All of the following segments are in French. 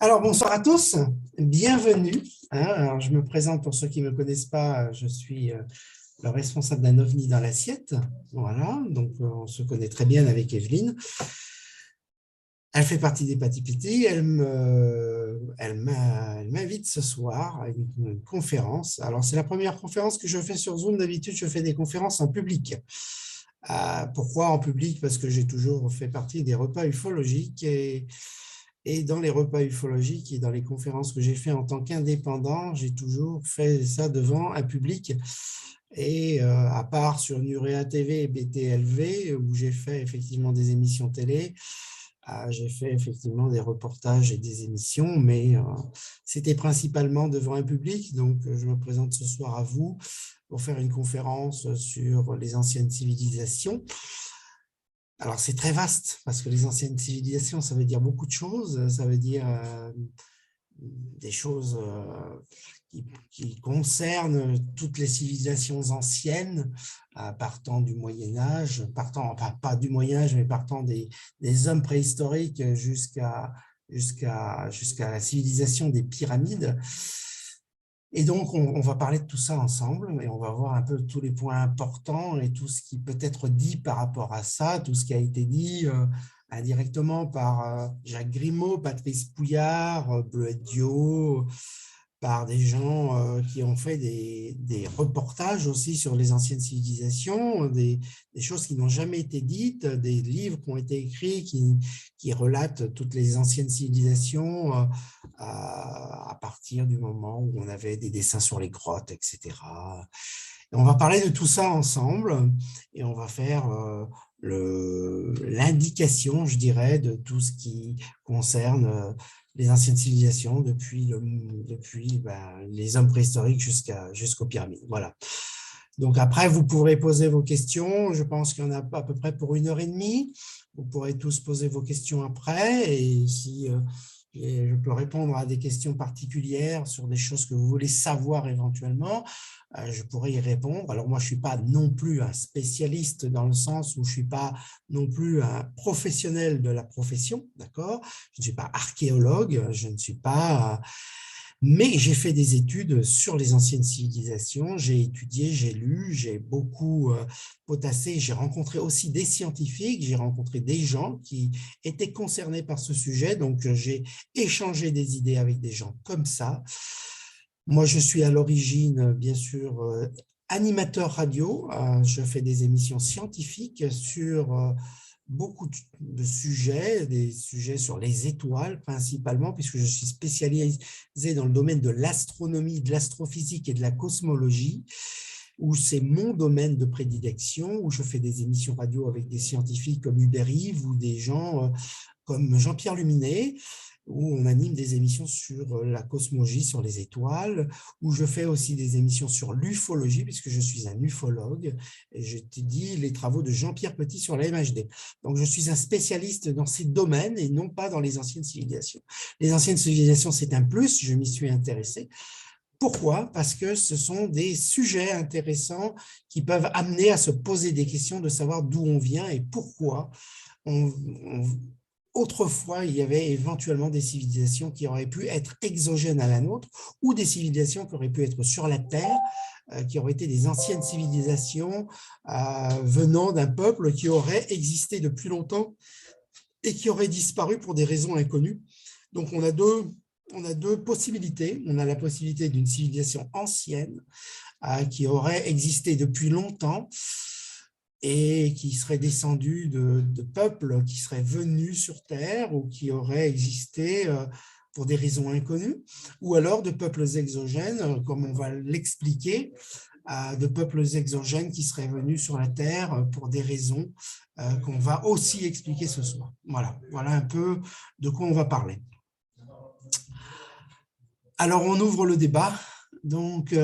Alors, bonsoir à tous, bienvenue. Alors, je me présente pour ceux qui ne me connaissent pas, je suis le responsable d'un OVNI dans l'assiette. Voilà, donc on se connaît très bien avec Evelyne. Elle fait partie des Patipiti. Elle m'invite ce soir à une conférence. Alors, c'est la première conférence que je fais sur Zoom. D'habitude, je fais des conférences en public. Pourquoi en public? Parce que j'ai toujours fait partie des repas ufologiques et dans les repas ufologiques et dans les conférences que j'ai fait en tant qu'indépendant, j'ai toujours fait ça devant un public. Et à part sur Nurea TV et BTLV, où j'ai fait effectivement des émissions télé, j'ai fait effectivement des reportages et des émissions, mais c'était principalement devant un public. Donc, je me présente ce soir à vous pour faire une conférence sur les anciennes civilisations. Alors, c'est très vaste, parce que les anciennes civilisations, ça veut dire beaucoup de choses. Ça veut dire des choses qui concernent toutes les civilisations anciennes, partant du Moyen-Âge, pas du Moyen-Âge, mais partant des hommes préhistoriques jusqu'à la civilisation des pyramides. Et donc, on va parler de tout ça ensemble et on va voir un peu tous les points importants et tout ce qui peut être dit par rapport à ça, tout ce qui a été dit indirectement par Jacques Grimaud, Patrice Pouillard, Bleuette Dio, par des gens qui ont fait des reportages aussi sur les anciennes civilisations, des choses qui n'ont jamais été dites, des livres qui ont été écrits qui relatent toutes les anciennes civilisations à partir du moment où on avait des dessins sur les grottes, etc. Et on va parler de tout ça ensemble et on va faire l'indication, je dirais, de tout ce qui concerne les anciennes civilisations depuis les hommes préhistoriques jusqu'aux pyramides. Voilà. Donc après, vous pourrez poser vos questions. Je pense qu'il y en a à peu près pour 1h30. Vous pourrez tous poser vos questions après. Et si je peux répondre à des questions particulières sur des choses que vous voulez savoir éventuellement, je pourrais y répondre. Alors moi, je ne suis pas non plus un spécialiste dans le sens où je ne suis pas non plus un professionnel de la profession, d'accord? Je ne suis pas archéologue, je ne suis pas... Mais j'ai fait des études sur les anciennes civilisations, j'ai étudié, j'ai lu, j'ai beaucoup potassé, j'ai rencontré aussi des scientifiques, j'ai rencontré des gens qui étaient concernés par ce sujet, donc j'ai échangé des idées avec des gens comme ça. Moi, je suis à l'origine, bien sûr, animateur radio. Je fais des émissions scientifiques sur beaucoup de sujets, des sujets sur les étoiles principalement, puisque je suis spécialisé dans le domaine de l'astronomie, de l'astrophysique et de la cosmologie, où c'est mon domaine de prédilection, où je fais des émissions radio avec des scientifiques comme Hubert Reeve ou des gens comme Jean-Pierre Luminet, où on anime des émissions sur la cosmologie, sur les étoiles, où je fais aussi des émissions sur l'ufologie, puisque je suis un ufologue, et j'étudie les travaux de Jean-Pierre Petit sur la MHD. Donc, je suis un spécialiste dans ces domaines et non pas dans les anciennes civilisations. Les anciennes civilisations, c'est un plus, je m'y suis intéressé. Pourquoi? Parce que ce sont des sujets intéressants qui peuvent amener à se poser des questions de savoir d'où on vient et pourquoi autrefois, il y avait éventuellement des civilisations qui auraient pu être exogènes à la nôtre ou des civilisations qui auraient pu être sur la Terre, qui auraient été des anciennes civilisations venant d'un peuple qui aurait existé depuis longtemps et qui aurait disparu pour des raisons inconnues. Donc, on a deux possibilités. On a la possibilité d'une civilisation ancienne qui aurait existé depuis longtemps et qui serait descendu de peuples qui seraient venus sur Terre ou qui auraient existé pour des raisons inconnues, ou alors de peuples exogènes, comme on va l'expliquer, de peuples exogènes qui seraient venus sur la Terre pour des raisons qu'on va aussi expliquer ce soir. Voilà un peu de quoi on va parler. Alors, on ouvre le débat. Donc,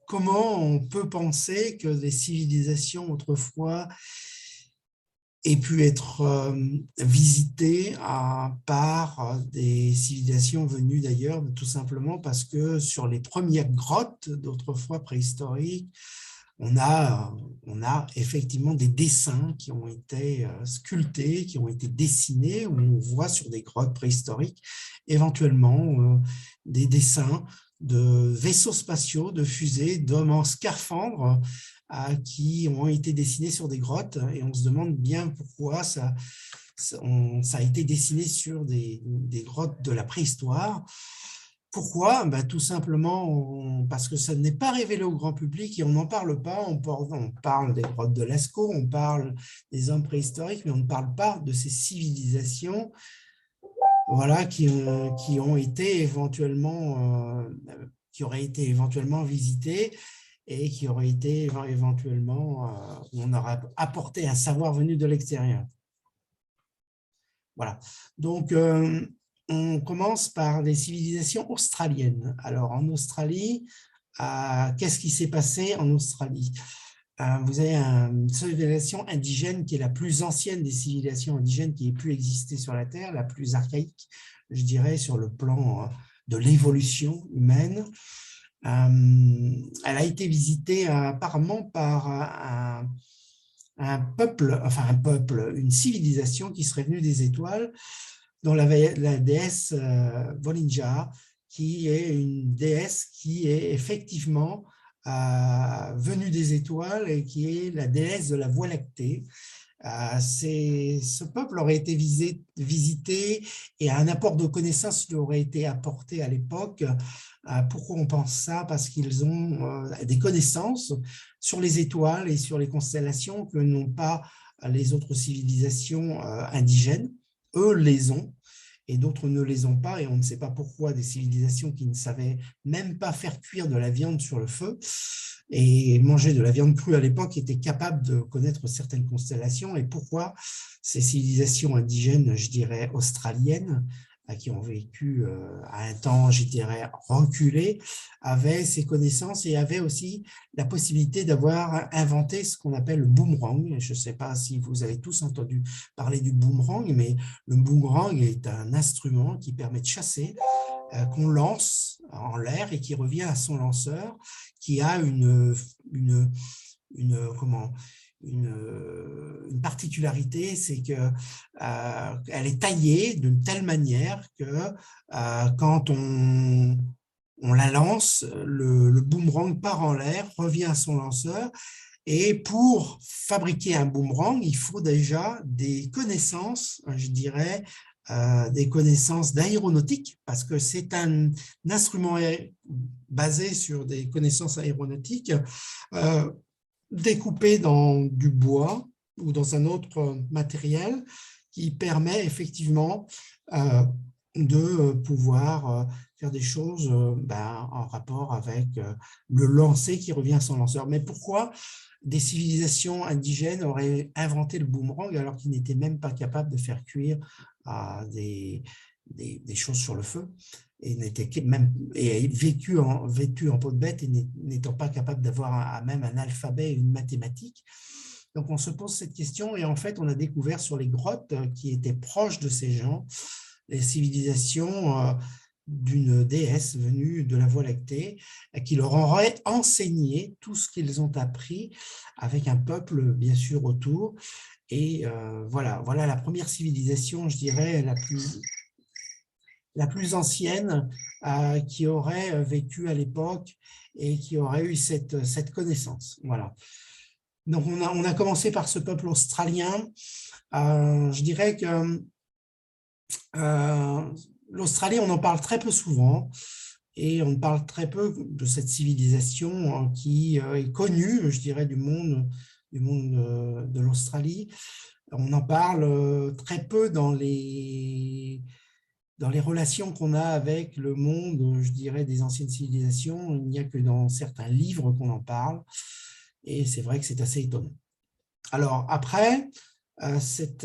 comment on peut penser que les civilisations autrefois aient pu être visitées par des civilisations venues d'ailleurs, tout simplement parce que sur les premières grottes d'autrefois préhistoriques, on a effectivement des dessins qui ont été sculptés, qui ont été dessinés, où on voit sur des grottes préhistoriques éventuellement des dessins de vaisseaux spatiaux, de fusées, d'hommes en scaphandre qui ont été dessinés sur des grottes. Et on se demande bien pourquoi ça a été dessiné sur des grottes de la préhistoire. Pourquoi? Ben, tout simplement parce que ça n'est pas révélé au grand public et on n'en parle pas. On parle des grottes de Lascaux, on parle des hommes préhistoriques, mais on ne parle pas de ces civilisations, voilà, qui ont été éventuellement, qui auraient été éventuellement visitées et qui auraient été éventuellement, on aurait apporté un savoir venu de l'extérieur. Voilà. Donc, on commence par les civilisations australiennes. Alors, en Australie, qu'est-ce qui s'est passé en Australie? Vous avez une civilisation indigène qui est la plus ancienne des civilisations indigènes qui ait pu exister sur la Terre, la plus archaïque, je dirais, sur le plan de l'évolution humaine. Elle a été visitée apparemment par une civilisation qui serait venue des étoiles, dont la déesse Volinja, qui est une déesse qui est effectivement venue des étoiles et qui est la déesse de la Voie lactée. Ce peuple aurait été visité et un apport de connaissances lui aurait été apporté à l'époque. Pourquoi on pense ça? Parce qu'ils ont des connaissances sur les étoiles et sur les constellations que n'ont pas les autres civilisations indigènes. Eux les ont et d'autres ne les ont pas, et on ne sait pas pourquoi des civilisations qui ne savaient même pas faire cuire de la viande sur le feu et manger de la viande crue à l'époque étaient capables de connaître certaines constellations, et pourquoi ces civilisations indigènes, je dirais australiennes, qui ont vécu à un temps, je dirais, reculé, avaient ces connaissances et avaient aussi la possibilité d'avoir inventé ce qu'on appelle le boomerang. Je ne sais pas si vous avez tous entendu parler du boomerang, mais le boomerang est un instrument qui permet de chasser, qu'on lance en l'air et qui revient à son lanceur, qui a une particularité, c'est qu'elle est taillée d'une telle manière que quand on la lance, le boomerang part en l'air, revient à son lanceur. Et pour fabriquer un boomerang, il faut déjà des connaissances, je dirais, des connaissances d'aéronautique, parce que c'est un instrument basé sur des connaissances aéronautiques, découpé dans du bois ou dans un autre matériel qui permet effectivement de pouvoir faire des choses en rapport avec le lancer qui revient à son lanceur. Mais pourquoi des civilisations indigènes auraient inventé le boomerang alors qu'ils n'étaient même pas capables de faire cuire des choses sur le feu et vêtus en peau de bête et n'étant pas capables d'avoir même un alphabet et une mathématique. Donc, on se pose cette question et en fait, on a découvert sur les grottes qui étaient proches de ces gens, les civilisations d'une déesse venue de la Voie lactée qui leur aurait enseigné tout ce qu'ils ont appris avec un peuple, bien sûr, autour. Et voilà la première civilisation, je dirais, la plus ancienne qui aurait vécu à l'époque et qui aurait eu cette connaissance. Voilà. Donc, on a commencé par ce peuple australien. Je dirais que l'Australie, on en parle très peu souvent et on parle très peu de cette civilisation qui est connue, je dirais, du monde de l'Australie. On en parle très peu dans les relations qu'on a avec le monde, je dirais, des anciennes civilisations. Il n'y a que dans certains livres qu'on en parle. Et c'est vrai que c'est assez étonnant. Alors, après, cette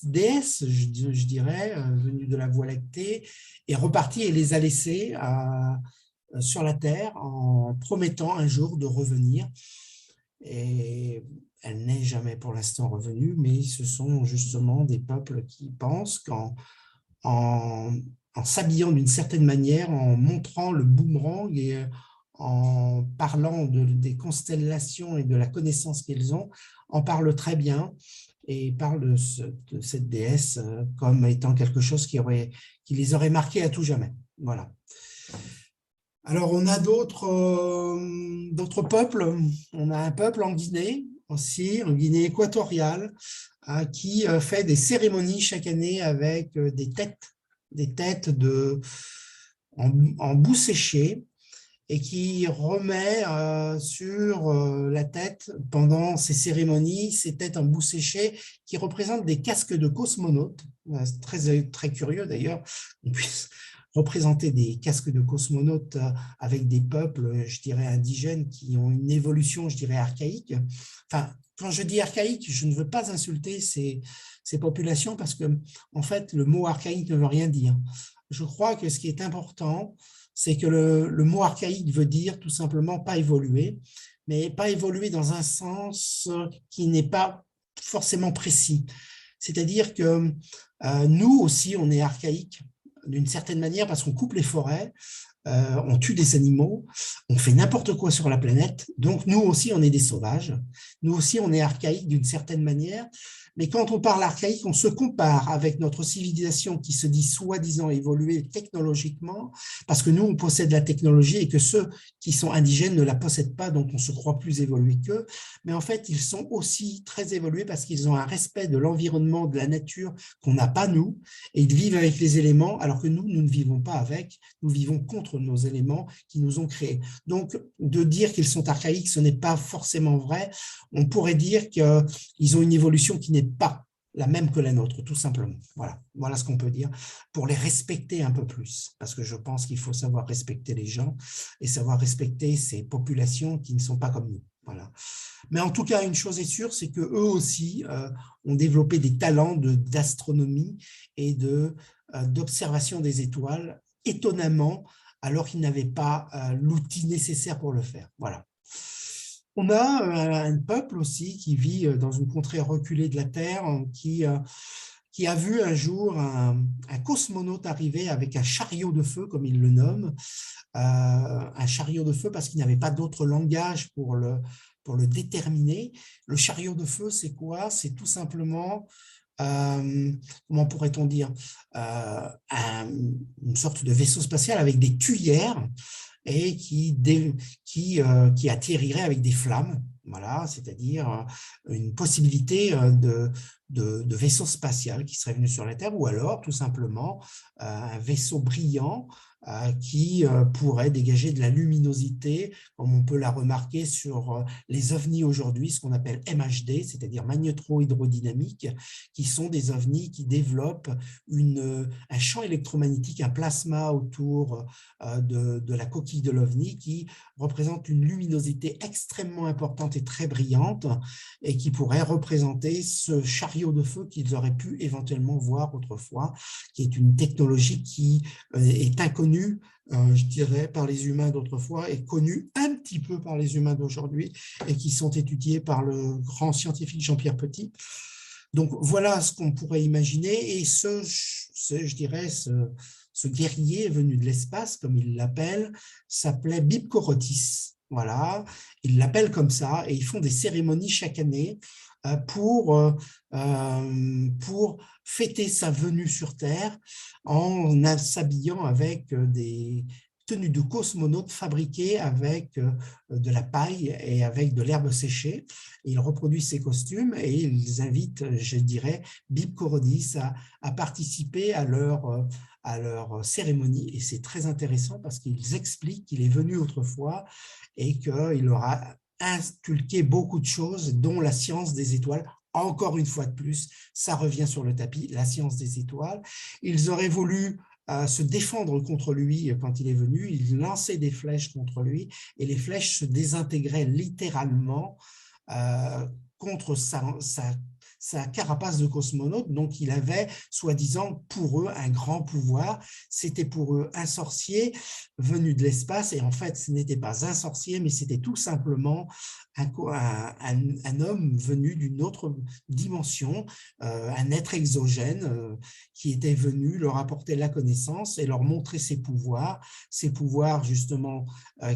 déesse, je dirais, venue de la Voie lactée, est repartie et les a laissés sur la Terre en promettant un jour de revenir. Et elle n'est jamais pour l'instant revenue, mais ce sont justement des peuples qui pensent qu'en s'habillant d'une certaine manière, en montrant le boomerang et en parlant des constellations et de la connaissance qu'ils ont, en parlent très bien et parlent de cette déesse comme étant quelque chose qui les aurait marqués à tout jamais. Voilà. Alors, on a d'autres peuples. On a un peuple en Guinée aussi, en Guinée équatoriale, qui fait des cérémonies chaque année avec des têtes en boue séchée et qui remet sur la tête, pendant ces cérémonies, ces têtes en boue séchée qui représentent des casques de cosmonautes. C'est très curieux d'ailleurs qu'on puisse représenter des casques de cosmonautes avec des peuples, je dirais, indigènes qui ont une évolution, je dirais, archaïque. Enfin, quand je dis archaïque, je ne veux pas insulter ces populations parce que, en fait, le mot archaïque ne veut rien dire. Je crois que ce qui est important, c'est que le mot archaïque veut dire tout simplement pas évoluer, mais pas évoluer dans un sens qui n'est pas forcément précis. C'est-à-dire que nous aussi, on est archaïque d'une certaine manière parce qu'on coupe les forêts, on tue des animaux, on fait n'importe quoi sur la planète. Donc, nous aussi, on est des sauvages. Nous aussi, on est archaïque d'une certaine manière. Mais quand on parle archaïque, on se compare avec notre civilisation qui se dit soi-disant évoluer technologiquement, parce que nous, on possède la technologie et que ceux qui sont indigènes ne la possèdent pas, donc on se croit plus évolué qu'eux. Mais en fait, ils sont aussi très évolués parce qu'ils ont un respect de l'environnement, de la nature qu'on n'a pas nous, et ils vivent avec les éléments, alors que nous ne vivons pas avec, nous vivons contre nos éléments qui nous ont créés. Donc, de dire qu'ils sont archaïques, ce n'est pas forcément vrai. On pourrait dire qu'ils ont une évolution qui n'est pas la même que la nôtre, tout simplement. Voilà ce qu'on peut dire, pour les respecter un peu plus, parce que je pense qu'il faut savoir respecter les gens et savoir respecter ces populations qui ne sont pas comme nous. Voilà. Mais en tout cas, une chose est sûre, c'est qu'eux aussi ont développé des talents d'astronomie et d'observation des étoiles, étonnamment, alors qu'ils n'avaient pas l'outil nécessaire pour le faire. Voilà. On a un peuple aussi qui vit dans une contrée reculée de la Terre, qui a vu un jour un cosmonaute arriver avec un chariot de feu, comme il le nomme, un chariot de feu parce qu'il n'avait pas d'autre langage pour le déterminer. Le chariot de feu, c'est quoi? C'est tout simplement, comment pourrait-on dire, une sorte de vaisseau spatial avec des tuyères et qui atterrirait avec des flammes, voilà, c'est-à-dire une possibilité de vaisseau spatial qui serait venu sur la Terre, ou alors tout simplement un vaisseau brillant qui pourrait dégager de la luminosité, comme on peut la remarquer sur les ovnis aujourd'hui, ce qu'on appelle MHD, c'est-à-dire magnétro-hydrodynamique, qui sont des ovnis qui développent un champ électromagnétique, un plasma autour de la coquille de l'ovni qui représente une luminosité extrêmement importante et très brillante et qui pourrait représenter ce chariot de feu qu'ils auraient pu éventuellement voir autrefois, qui est une technologie qui est inconnue, je dirais, par les humains d'autrefois et connue un petit peu par les humains d'aujourd'hui et qui sont étudiés par le grand scientifique Jean-Pierre Petit. Donc, voilà ce qu'on pourrait imaginer et je dirais, ce guerrier venu de l'espace, comme il l'appelle, s'appelait Bibkorotis. Voilà, ils l'appellent comme ça et ils font des cérémonies chaque année pour fêter sa venue sur Terre en s'habillant avec des tenues de cosmonautes fabriquées avec de la paille et avec de l'herbe séchée. Et ils reproduisent ces costumes et ils invitent, je dirais, Bibkorotis à participer à leur cérémonie. Et c'est très intéressant parce qu'ils expliquent qu'il est venu autrefois et qu'il leur a inculqué beaucoup de choses, dont la science des étoiles. Encore une fois de plus, ça revient sur le tapis, la science des étoiles. Ils auraient voulu se défendre contre lui quand il est venu. Ils lançaient des flèches contre lui et les flèches se désintégraient littéralement contre sa carapace de cosmonaute. Donc, il avait, soi-disant, pour eux, un grand pouvoir. C'était pour eux un sorcier venu de l'espace. Et en fait, ce n'était pas un sorcier, mais c'était tout simplement un homme venu d'une autre dimension, un être exogène qui était venu leur apporter la connaissance et leur montrer ses pouvoirs justement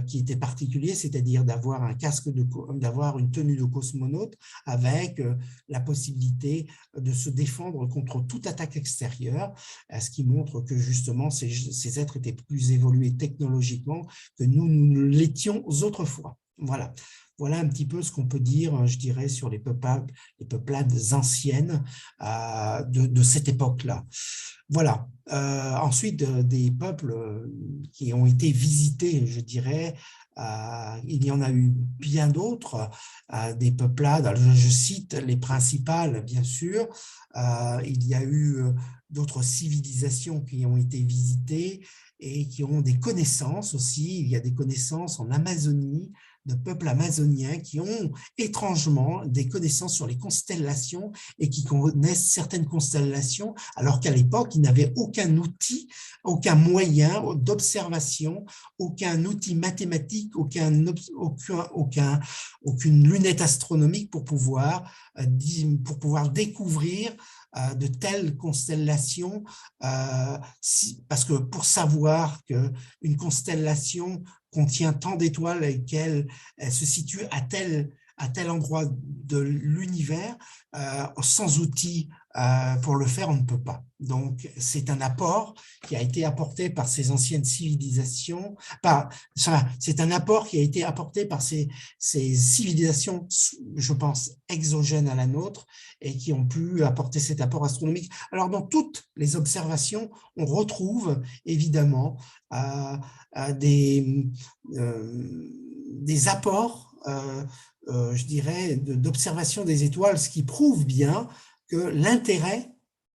qui étaient particuliers, c'est-à-dire d'avoir un casque, d'avoir une tenue de cosmonaute avec la possibilité de se défendre contre toute attaque extérieure, ce qui montre que justement ces êtres étaient plus évolués technologiquement que nous l'étions autrefois. Voilà. Voilà un petit peu ce qu'on peut dire, je dirais, sur les peuplades anciennes de cette époque-là. Voilà. Ensuite, des peuples qui ont été visités, je dirais, il y en a eu bien d'autres, des peuplades. Alors, je cite les principales, bien sûr. Il y a eu d'autres civilisations qui ont été visitées et qui ont des connaissances aussi. Il y a des connaissances en Amazonie, de peuples amazoniens qui ont étrangement des connaissances sur les constellations et qui connaissent certaines constellations, alors qu'à l'époque, ils n'avaient aucun outil, aucun moyen d'observation, aucun outil mathématique, aucune lunette astronomique pour pouvoir découvrir de telles constellations, parce que pour savoir qu'une constellation contient tant d'étoiles et qu'elle se situe à tel endroit de l'univers, sans outils pour le faire, on ne peut pas. Donc, c'est un apport qui a été apporté par ces anciennes civilisations, c'est un apport qui a été apporté par ces civilisations, je pense, exogènes à la nôtre et qui ont pu apporter cet apport astronomique. Alors, dans toutes les observations, on retrouve évidemment des apports, je dirais, d'observation des étoiles, ce qui prouve bien que l'intérêt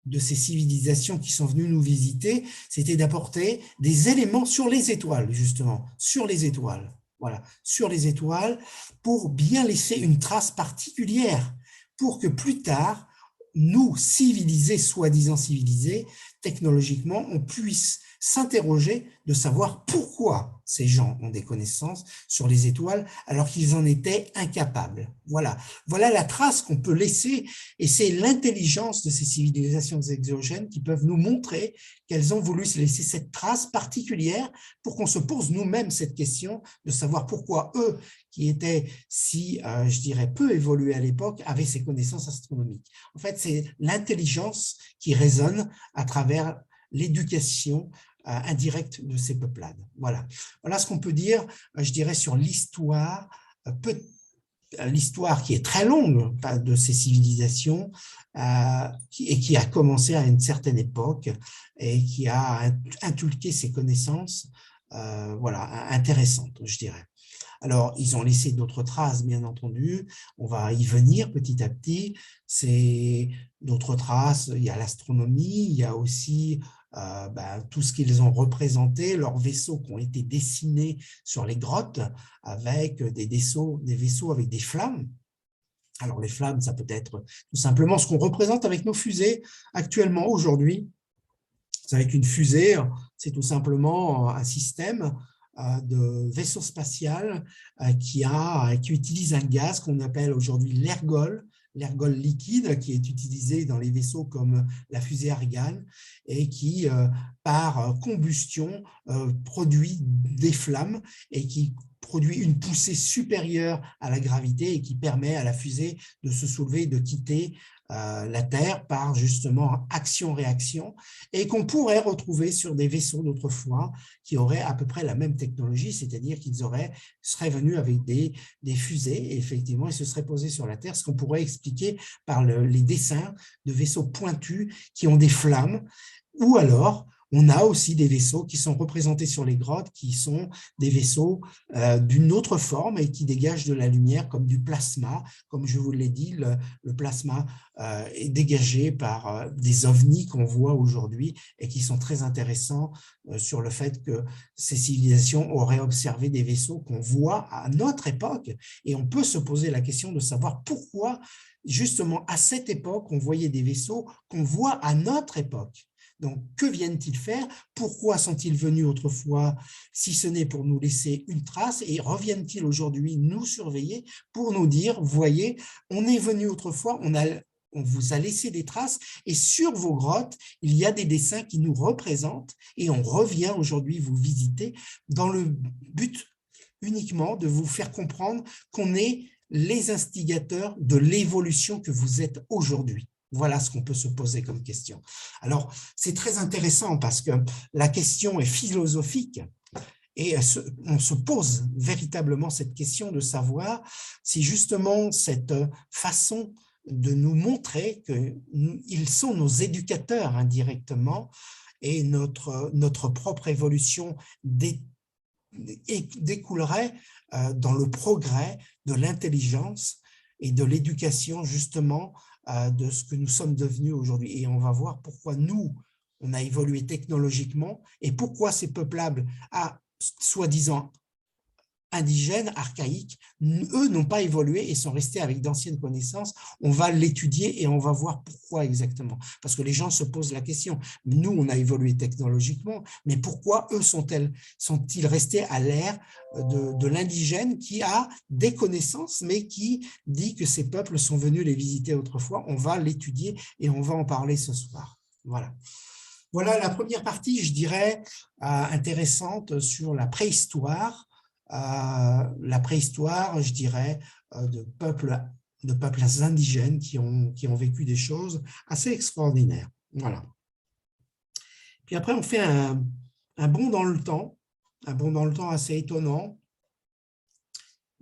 de ces civilisations qui sont venues nous visiter, c'était d'apporter des éléments sur les étoiles, justement, sur les étoiles. Voilà, sur les étoiles, pour bien laisser une trace particulière, pour que plus tard, nous, civilisés, soi-disant civilisés, technologiquement, on puisse s'interroger de savoir pourquoi ces gens ont des connaissances sur les étoiles alors qu'ils en étaient incapables. Voilà, voilà la trace qu'on peut laisser et c'est l'intelligence de ces civilisations exogènes qui peuvent nous montrer qu'elles ont voulu se laisser cette trace particulière pour qu'on se pose nous-mêmes cette question de savoir pourquoi eux, qui étaient si, je dirais, peu évolués à l'époque, avaient ces connaissances astronomiques. En fait, c'est l'intelligence qui résonne à travers l'éducation indirecte de ces peuplades. Voilà. Voilà ce qu'on peut dire, je dirais, sur l'histoire, l'histoire qui est très longue de ces civilisations et qui a commencé à une certaine époque et qui a inculqué ces connaissances voilà, intéressantes, je dirais. Alors, ils ont laissé d'autres traces, bien entendu. On va y venir petit à petit. C'est d'autres traces. Il y a l'astronomie, il y a aussi tout ce qu'ils ont représenté, leurs vaisseaux qui ont été dessinés sur les grottes avec des vaisseaux avec des flammes. Alors, les flammes, ça peut être tout simplement ce qu'on représente avec nos fusées actuellement, aujourd'hui. C'est avec une fusée, c'est tout simplement un système de vaisseau spatial qui utilise un gaz qu'on appelle aujourd'hui l'ergol liquide, qui est utilisé dans les vaisseaux comme la fusée Ariane et qui, par combustion, produit des flammes et qui produit une poussée supérieure à la gravité et qui permet à la fusée de se soulever et de quitter la Terre par justement action-réaction et qu'on pourrait retrouver sur des vaisseaux d'autrefois qui auraient à peu près la même technologie, c'est-à-dire qu'ils seraient venus avec des fusées et effectivement ils se seraient posés sur la Terre, ce qu'on pourrait expliquer par les dessins de vaisseaux pointus qui ont des flammes ou alors on a aussi des vaisseaux qui sont représentés sur les grottes, qui sont des vaisseaux d'une autre forme et qui dégagent de la lumière comme du plasma. Comme je vous l'ai dit, le plasma est dégagé par des ovnis qu'on voit aujourd'hui et qui sont très intéressants sur le fait que ces civilisations auraient observé des vaisseaux qu'on voit à notre époque. Et on peut se poser la question de savoir pourquoi justement, à cette époque, on voyait des vaisseaux qu'on voit à notre époque. Donc, que viennent-ils faire? Pourquoi sont-ils venus autrefois, si ce n'est pour nous laisser une trace? Et reviennent-ils aujourd'hui nous surveiller pour nous dire, voyez, on est venu autrefois, on vous a laissé des traces, et sur vos grottes, il y a des dessins qui nous représentent, et on revient aujourd'hui vous visiter dans le but uniquement de vous faire comprendre qu'on est les instigateurs de l'évolution que vous êtes aujourd'hui. Voilà ce qu'on peut se poser comme question. Alors, c'est très intéressant parce que la question est philosophique et on se pose véritablement cette question de savoir si justement cette façon de nous montrer qu'ils sont nos éducateurs indirectement et notre propre évolution découlerait dans le progrès de l'intelligence et de l'éducation justement de ce que nous sommes devenus aujourd'hui. Et on va voir pourquoi nous, on a évolué technologiquement et pourquoi ces peuplades, soi-disant indigènes, archaïques, eux n'ont pas évolué et sont restés avec d'anciennes connaissances. On va l'étudier et on va voir pourquoi exactement. Parce que les gens se posent la question. Nous, on a évolué technologiquement, mais pourquoi eux sont-ils restés à l'ère de l'indigène qui a des connaissances, mais qui dit que ces peuples sont venus les visiter autrefois? On va l'étudier et on va en parler ce soir. Voilà. Voilà la première partie, je dirais, intéressante sur la préhistoire. La préhistoire, je dirais, de peuples indigènes qui ont vécu des choses assez extraordinaires. Voilà. Puis après, on fait un bond dans le temps assez étonnant,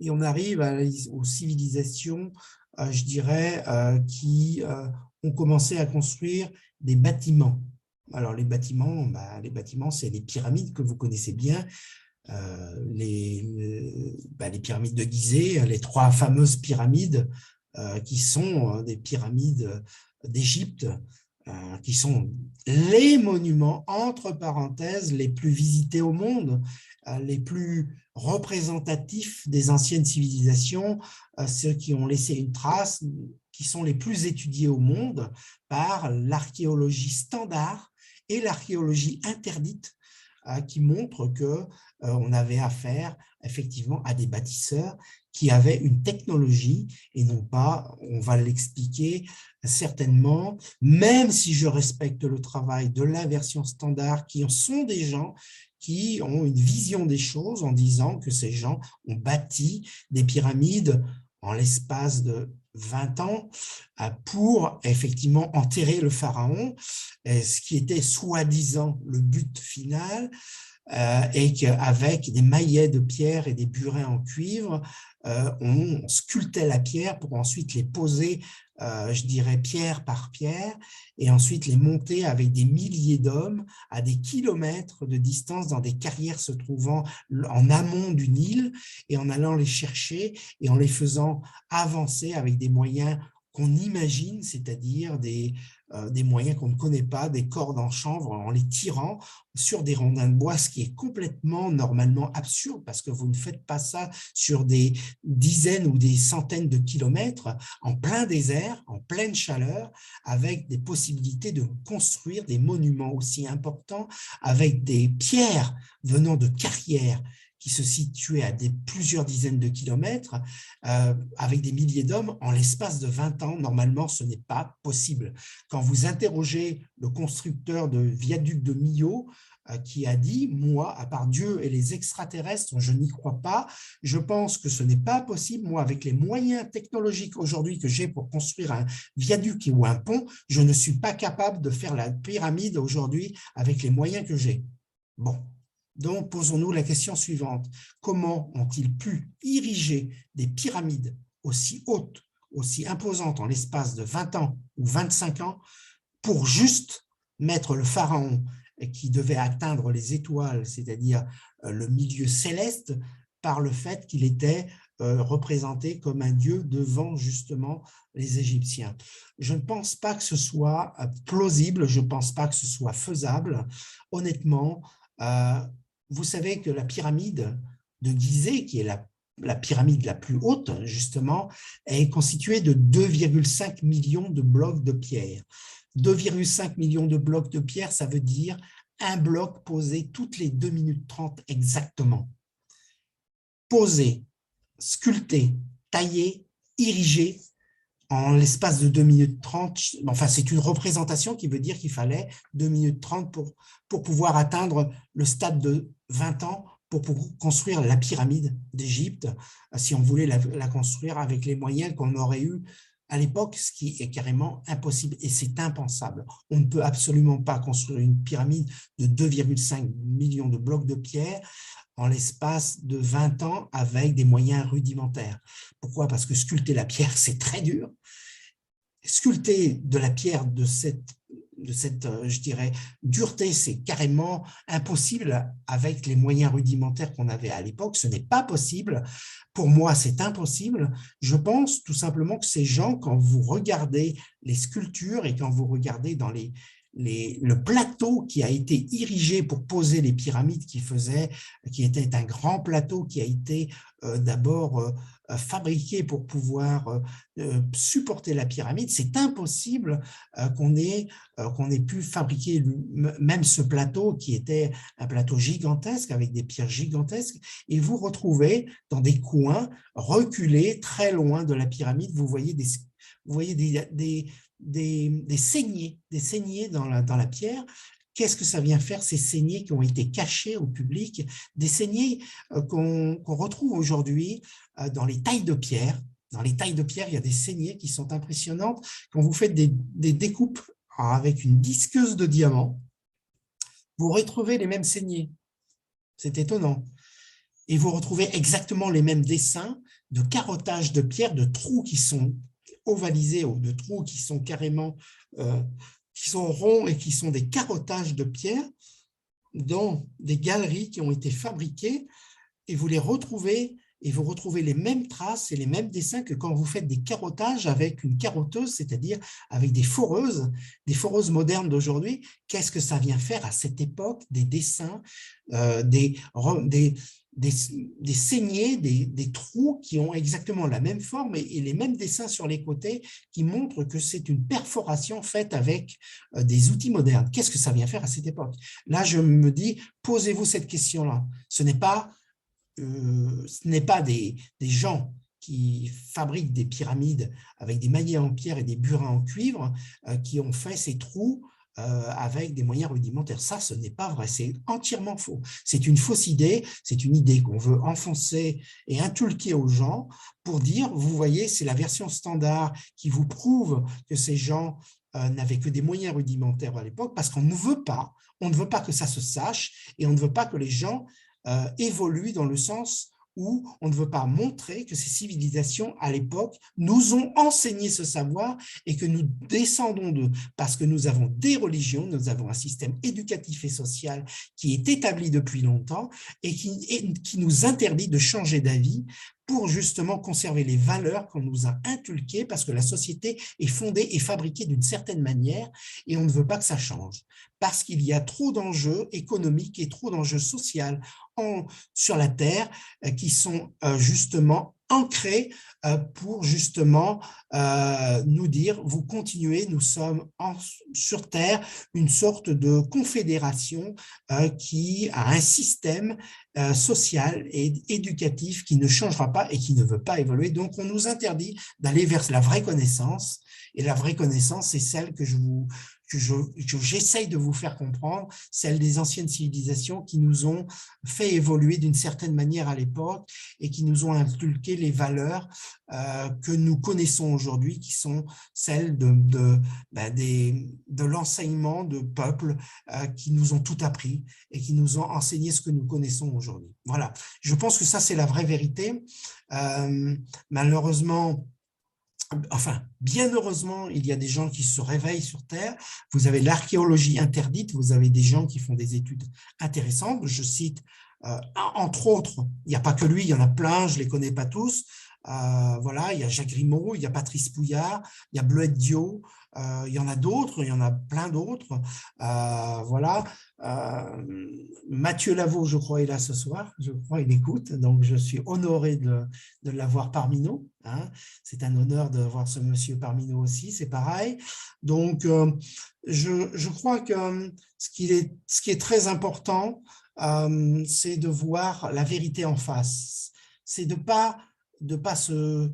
et on arrive aux civilisations, je dirais, qui ont commencé à construire des bâtiments. Alors, les bâtiments, c'est les pyramides que vous connaissez bien, les pyramides de Gizeh, les 3 fameuses pyramides qui sont des pyramides d'Égypte, qui sont les monuments, entre parenthèses, les plus visités au monde, les plus représentatifs des anciennes civilisations, ceux qui ont laissé une trace, qui sont les plus étudiés au monde par l'archéologie standard et l'archéologie interdite, qui montre qu'on avait affaire effectivement à des bâtisseurs qui avaient une technologie et non pas, on va l'expliquer certainement, même si je respecte le travail de la version standard, qui sont des gens qui ont une vision des choses en disant que ces gens ont bâti des pyramides en l'espace de 20 ans pour effectivement enterrer le pharaon, ce qui était soi-disant le but final, et qu'avec des maillets de pierre et des burins en cuivre, on sculptait la pierre pour ensuite les poser, je dirais pierre par pierre, et ensuite les monter avec des milliers d'hommes à des kilomètres de distance dans des carrières se trouvant en amont du Nil, et en allant les chercher et en les faisant avancer avec des moyens qu'on imagine, c'est-à-dire des moyens qu'on ne connaît pas, des cordes en chanvre, en les tirant sur des rondins de bois, ce qui est complètement normalement absurde parce que vous ne faites pas ça sur des dizaines ou des centaines de kilomètres en plein désert, en pleine chaleur, avec des possibilités de construire des monuments aussi importants, avec des pierres venant de carrières qui se situaient à plusieurs dizaines de kilomètres, avec des milliers d'hommes, en l'espace de 20 ans, normalement, ce n'est pas possible. Quand vous interrogez le constructeur de viaduc de Millau, qui a dit, moi, à part Dieu et les extraterrestres, je n'y crois pas, je pense que ce n'est pas possible, moi, avec les moyens technologiques aujourd'hui que j'ai pour construire un viaduc ou un pont, je ne suis pas capable de faire la pyramide aujourd'hui avec les moyens que j'ai. Bon. Donc, posons-nous la question suivante. Comment ont-ils pu ériger des pyramides aussi hautes, aussi imposantes en l'espace de 20 ans ou 25 ans pour juste mettre le pharaon qui devait atteindre les étoiles, c'est-à-dire le milieu céleste, par le fait qu'il était représenté comme un dieu devant justement les Égyptiens. Je ne pense pas que ce soit plausible, je ne pense pas que ce soit faisable. Honnêtement, vous savez que la pyramide de Gizeh, qui est la pyramide la plus haute, justement, est constituée de 2,5 millions de blocs de pierre. 2,5 millions de blocs de pierre, ça veut dire un bloc posé toutes les 2 minutes 30 exactement. Posé, sculpté, taillé, érigé en l'espace de 2 minutes 30. Enfin, c'est une représentation qui veut dire qu'il fallait 2 minutes 30 pour pouvoir atteindre le stade de 20 ans pour construire la pyramide d'Égypte, si on voulait la construire avec les moyens qu'on aurait eu à l'époque, ce qui est carrément impossible et c'est impensable. On ne peut absolument pas construire une pyramide de 2,5 millions de blocs de pierre en l'espace de 20 ans avec des moyens rudimentaires. Pourquoi? Parce que sculpter la pierre, c'est très dur. Sculpter de la pierre de cette, je dirais, dureté, c'est carrément impossible avec les moyens rudimentaires qu'on avait à l'époque. Ce n'est pas possible. Pour moi, c'est impossible. Je pense tout simplement que ces gens, quand vous regardez les sculptures et quand vous regardez dans le plateau qui a été érigé pour poser les pyramides qui était un grand plateau qui a été d'abord fabriqué pour pouvoir supporter la pyramide, c'est impossible qu'on ait pu fabriquer même ce plateau qui était un plateau gigantesque avec des pierres gigantesques et vous retrouvez dans des coins reculés très loin de la pyramide, vous voyez des saignées dans la pierre. Qu'est-ce que ça vient faire, ces saignées qui ont été cachées au public, des saignées qu'on retrouve aujourd'hui dans les tailles de pierre. Dans les tailles de pierre, il y a des saignées qui sont impressionnantes. Quand vous faites des découpes avec une disqueuse de diamant, vous retrouvez les mêmes saignées. C'est étonnant. Et vous retrouvez exactement les mêmes dessins de carottage de pierre, de trous qui sont ovalisés ou de trous qui sont carrément qui sont ronds et qui sont des carottages de pierre dans des galeries qui ont été fabriquées et vous les retrouvez et vous retrouvez les mêmes traces et les mêmes dessins que quand vous faites des carottages avec une carotteuse, c'est-à-dire avec des foreuses modernes d'aujourd'hui. Qu'est-ce que ça vient faire à cette époque? Des dessins, des saignées, des trous qui ont exactement la même forme et les mêmes dessins sur les côtés qui montrent que c'est une perforation faite avec des outils modernes. Qu'est-ce que ça vient faire à cette époque? Là, je me dis, posez-vous cette question-là. Ce n'est pas des gens qui fabriquent des pyramides avec des maillets en pierre et des burins en cuivre qui ont fait ces trous avec des moyens rudimentaires. Ça, ce n'est pas vrai, c'est entièrement faux. C'est une fausse idée, c'est une idée qu'on veut enfoncer et inculquer aux gens pour dire, vous voyez, c'est la version standard qui vous prouve que ces gens n'avaient que des moyens rudimentaires à l'époque parce qu'on ne veut pas que ça se sache et on ne veut pas que les gens évoluent dans le sens où on ne veut pas montrer que ces civilisations, à l'époque, nous ont enseigné ce savoir et que nous descendons d'eux, parce que nous avons des religions, nous avons un système éducatif et social qui est établi depuis longtemps et qui nous interdit de changer d'avis pour justement conserver les valeurs qu'on nous a inculquées, parce que la société est fondée et fabriquée d'une certaine manière et on ne veut pas que ça change, parce qu'il y a trop d'enjeux économiques et trop d'enjeux sociaux sur la Terre qui sont justement ancrés pour justement nous dire, vous continuez, nous sommes sur Terre une sorte de confédération qui a un système social et éducatif qui ne changera pas et qui ne veut pas évoluer. Donc, on nous interdit d'aller vers la vraie connaissance. Et la vraie connaissance, c'est celle que j'essaye de vous faire comprendre, celle des anciennes civilisations qui nous ont fait évoluer d'une certaine manière à l'époque et qui nous ont inculqué les valeurs que nous connaissons aujourd'hui, qui sont celles de l'enseignement de peuples qui nous ont tout appris et qui nous ont enseigné ce que nous connaissons aujourd'hui. Voilà, je pense que ça, c'est la vraie vérité. Malheureusement, enfin, bien heureusement, il y a des gens qui se réveillent sur Terre. Vous avez l'archéologie interdite, vous avez des gens qui font des études intéressantes. Je cite, entre autres, il n'y a pas que lui, il y en a plein, je ne les connais pas tous. Voilà, il y a Jacques Grimaud, il y a Patrice Pouillard, il y a Bleuette Diot, Il y en a d'autres, il y en a plein d'autres. Voilà. Mathieu Lavaux, je crois, est là ce soir. Je crois il écoute. Donc, je suis honoré de l'avoir parmi nous. Hein. C'est un honneur de voir ce monsieur parmi nous aussi. C'est pareil. Donc, je crois que ce qui est très important, c'est de voir la vérité en face. C'est de pas se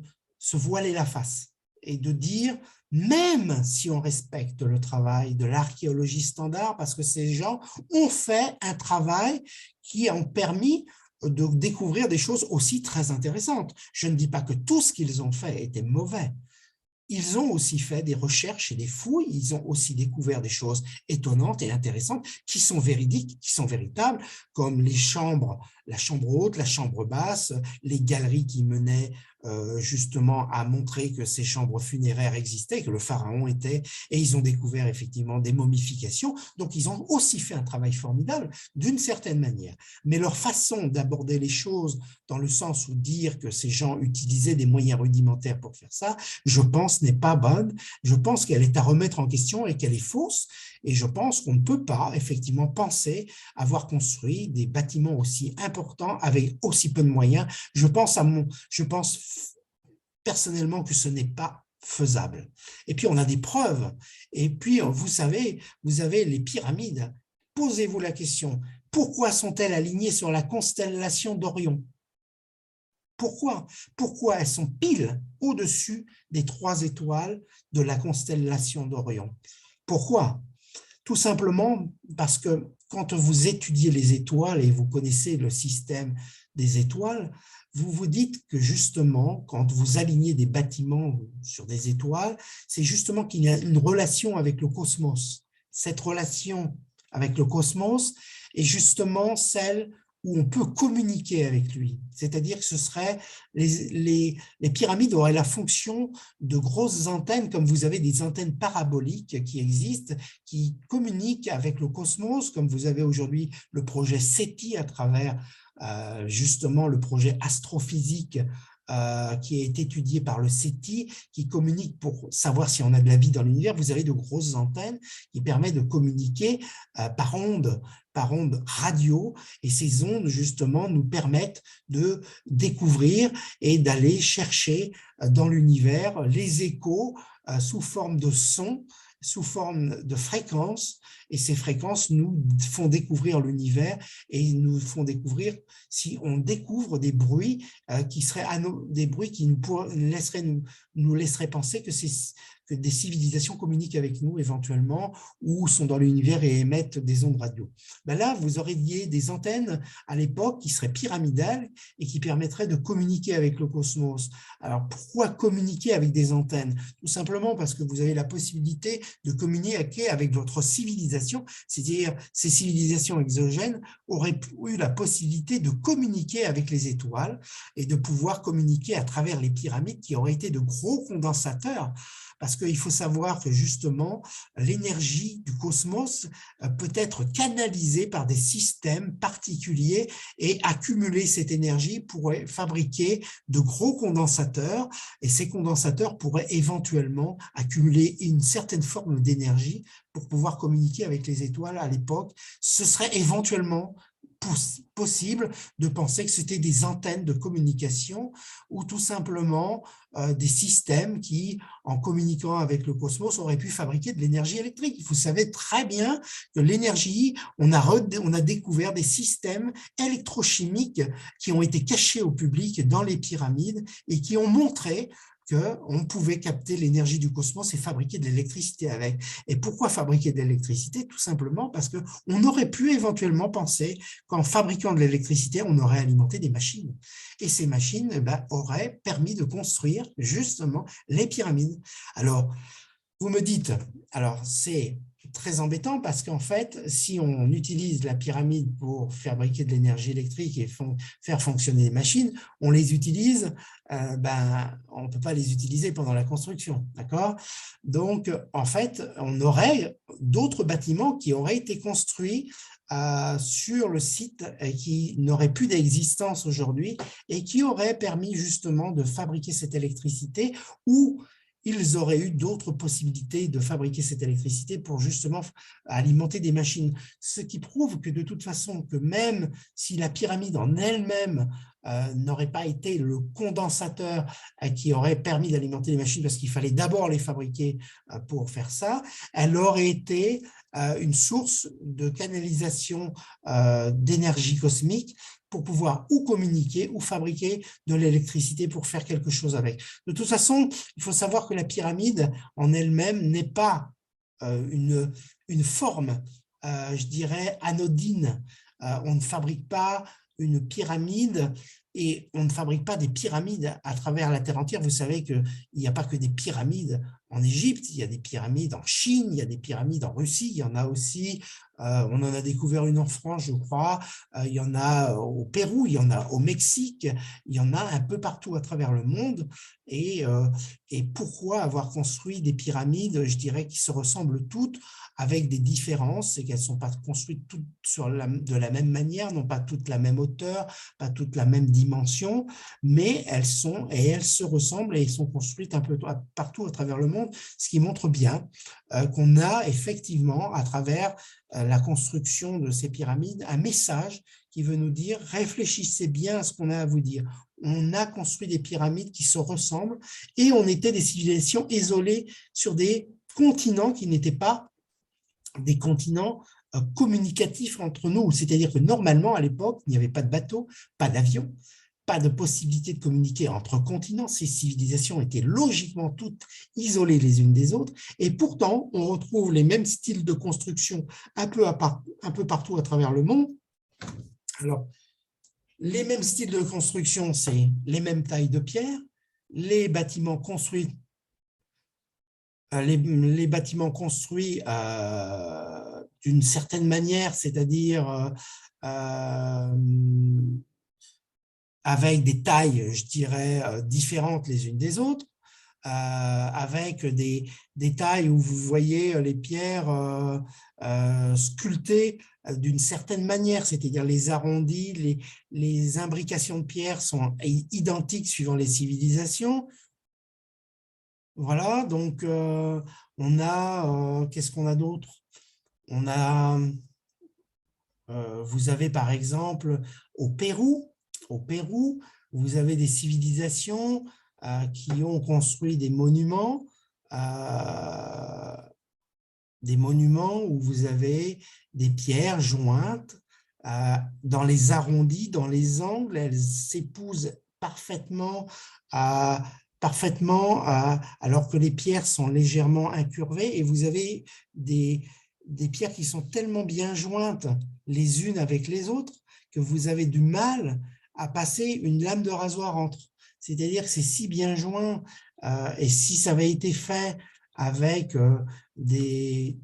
voiler la face et de dire, même si on respecte le travail de l'archéologie standard, parce que ces gens ont fait un travail qui ont permis de découvrir des choses aussi très intéressantes. Je ne dis pas que tout ce qu'ils ont fait était mauvais. Ils ont aussi fait des recherches et des fouilles, ils ont aussi découvert des choses étonnantes et intéressantes qui sont véridiques, qui sont véritables, comme les chambres, la chambre haute, la chambre basse, les galeries qui menaient justement à montrer que ces chambres funéraires existaient, que le pharaon était, et ils ont découvert effectivement des momifications. Donc, ils ont aussi fait un travail formidable d'une certaine manière. Mais leur façon d'aborder les choses dans le sens où dire que ces gens utilisaient des moyens rudimentaires pour faire ça, je pense n'est pas bonne. Je pense qu'elle est à remettre en question et qu'elle est fausse. Et je pense qu'on ne peut pas effectivement penser avoir construit des bâtiments aussi importants avec aussi peu de moyens. Je pense personnellement que ce n'est pas faisable. Et puis, on a des preuves. Et puis, vous avez les pyramides. Posez-vous la question, pourquoi sont-elles alignées sur la constellation d'Orion? Pourquoi? Pourquoi elles sont pile au-dessus des 3 étoiles de la constellation d'Orion? Pourquoi? Tout simplement parce que quand vous étudiez les étoiles et vous connaissez le système des étoiles, vous vous dites que justement, quand vous alignez des bâtiments sur des étoiles, c'est justement qu'il y a une relation avec le cosmos. Cette relation avec le cosmos est justement celle où on peut communiquer avec lui. C'est-à-dire que ce serait les pyramides auraient la fonction de grosses antennes, comme vous avez des antennes paraboliques qui existent, qui communiquent avec le cosmos, comme vous avez aujourd'hui le projet SETI à travers justement le projet astrophysique qui est étudié par le SETI, qui communique pour savoir si on a de la vie dans l'univers. Vous avez de grosses antennes qui permettent de communiquer par ondes radio, et ces ondes justement nous permettent de découvrir et d'aller chercher dans l'univers les échos sous forme de sons, sous forme de fréquences, et ces fréquences nous font découvrir l'univers et nous font découvrir, si on découvre des bruits qui seraient des bruits qui nous laisseraient penser que des civilisations communiquent avec nous éventuellement ou sont dans l'univers et émettent des ondes radio. Ben là, vous auriez des antennes à l'époque qui seraient pyramidales et qui permettraient de communiquer avec le cosmos. Alors, pourquoi communiquer avec des antennes? Tout simplement parce que vous avez la possibilité de communiquer avec votre civilisation, c'est-à-dire ces civilisations exogènes auraient eu la possibilité de communiquer avec les étoiles et de pouvoir communiquer à travers les pyramides qui auraient été de gros condensateurs. Parce qu'il faut savoir que justement, l'énergie du cosmos peut être canalisée par des systèmes particuliers et accumuler cette énergie pourrait fabriquer de gros condensateurs et ces condensateurs pourraient éventuellement accumuler une certaine forme d'énergie pour pouvoir communiquer avec les étoiles à l'époque. Ce serait éventuellement possible de penser que c'était des antennes de communication ou tout simplement des systèmes qui, en communiquant avec le cosmos, auraient pu fabriquer de l'énergie électrique. Vous savez très bien que l'énergie, on a découvert des systèmes électrochimiques qui ont été cachés au public dans les pyramides et qui ont montré qu'on pouvait capter l'énergie du cosmos et fabriquer de l'électricité avec. Et pourquoi fabriquer de l'électricité? Tout simplement parce qu'on aurait pu éventuellement penser qu'en fabriquant de l'électricité, on aurait alimenté des machines. Et ces machines auraient permis de construire justement les pyramides. Alors, vous me dites, alors c'est très embêtant parce qu'en fait, si on utilise la pyramide pour fabriquer de l'énergie électrique et faire fonctionner les machines, on les utilise, on ne peut pas les utiliser pendant la construction, d'accord? Donc, en fait, on aurait d'autres bâtiments qui auraient été construits sur le site et qui n'auraient plus d'existence aujourd'hui et qui auraient permis justement de fabriquer cette électricité ou ils auraient eu d'autres possibilités de fabriquer cette électricité pour justement alimenter des machines. Ce qui prouve que de toute façon, que même si la pyramide en elle-même n'aurait pas été le condensateur qui aurait permis d'alimenter les machines, parce qu'il fallait d'abord les fabriquer pour faire ça, elle aurait été une source de canalisation d'énergie cosmique pour pouvoir ou communiquer ou fabriquer de l'électricité pour faire quelque chose avec. De toute façon, il faut savoir que la pyramide en elle-même n'est pas une forme, je dirais, anodine. On ne fabrique pas une pyramide et on ne fabrique pas des pyramides à travers la Terre entière. Vous savez qu'il n'y a pas que des pyramides en Égypte, il y a des pyramides en Chine, il y a des pyramides en Russie, il y en a aussi, on en a découvert une en France, je crois, il y en a au Pérou, il y en a au Mexique, il y en a un peu partout à travers le monde. Et pourquoi avoir construit des pyramides, je dirais, qui se ressemblent toutes, avec des différences, c'est qu'elles ne sont pas construites toutes de la même manière, n'ont pas toutes la même hauteur, pas toutes la même dimension, mais elles se ressemblent et elles sont construites un peu partout à travers le monde, ce qui montre bien qu'on a effectivement, à travers la construction de ces pyramides, un message qui veut nous dire « réfléchissez bien à ce qu'on a à vous dire ». On a construit des pyramides qui se ressemblent et on était des civilisations isolées sur des continents qui n'étaient pas des continents communicatifs entre nous. C'est-à-dire que normalement, à l'époque, il n'y avait pas de bateau, pas d'avion, pas de possibilité de communiquer entre continents. Ces civilisations étaient logiquement toutes isolées les unes des autres. Et pourtant, on retrouve les mêmes styles de construction un peu partout à travers le monde. Alors, les mêmes styles de construction, c'est les mêmes tailles de pierre, les bâtiments construits d'une certaine manière, c'est-à-dire avec des tailles, je dirais, différentes les unes des autres, avec des tailles où vous voyez les pierres sculptées d'une certaine manière, c'est-à-dire les arrondis, les imbrications de pierres sont identiques suivant les civilisations. Voilà, donc on a, qu'est-ce qu'on a d'autre? On a, vous avez par exemple au Pérou, vous avez des civilisations qui ont construit des monuments où vous avez des pierres jointes dans les arrondis, dans les angles, elles s'épousent parfaitement alors que les pierres sont légèrement incurvées, et vous avez des pierres qui sont tellement bien jointes les unes avec les autres que vous avez du mal à passer une lame de rasoir entre. C'est-à-dire que c'est si bien joint, et si ça avait été fait avec des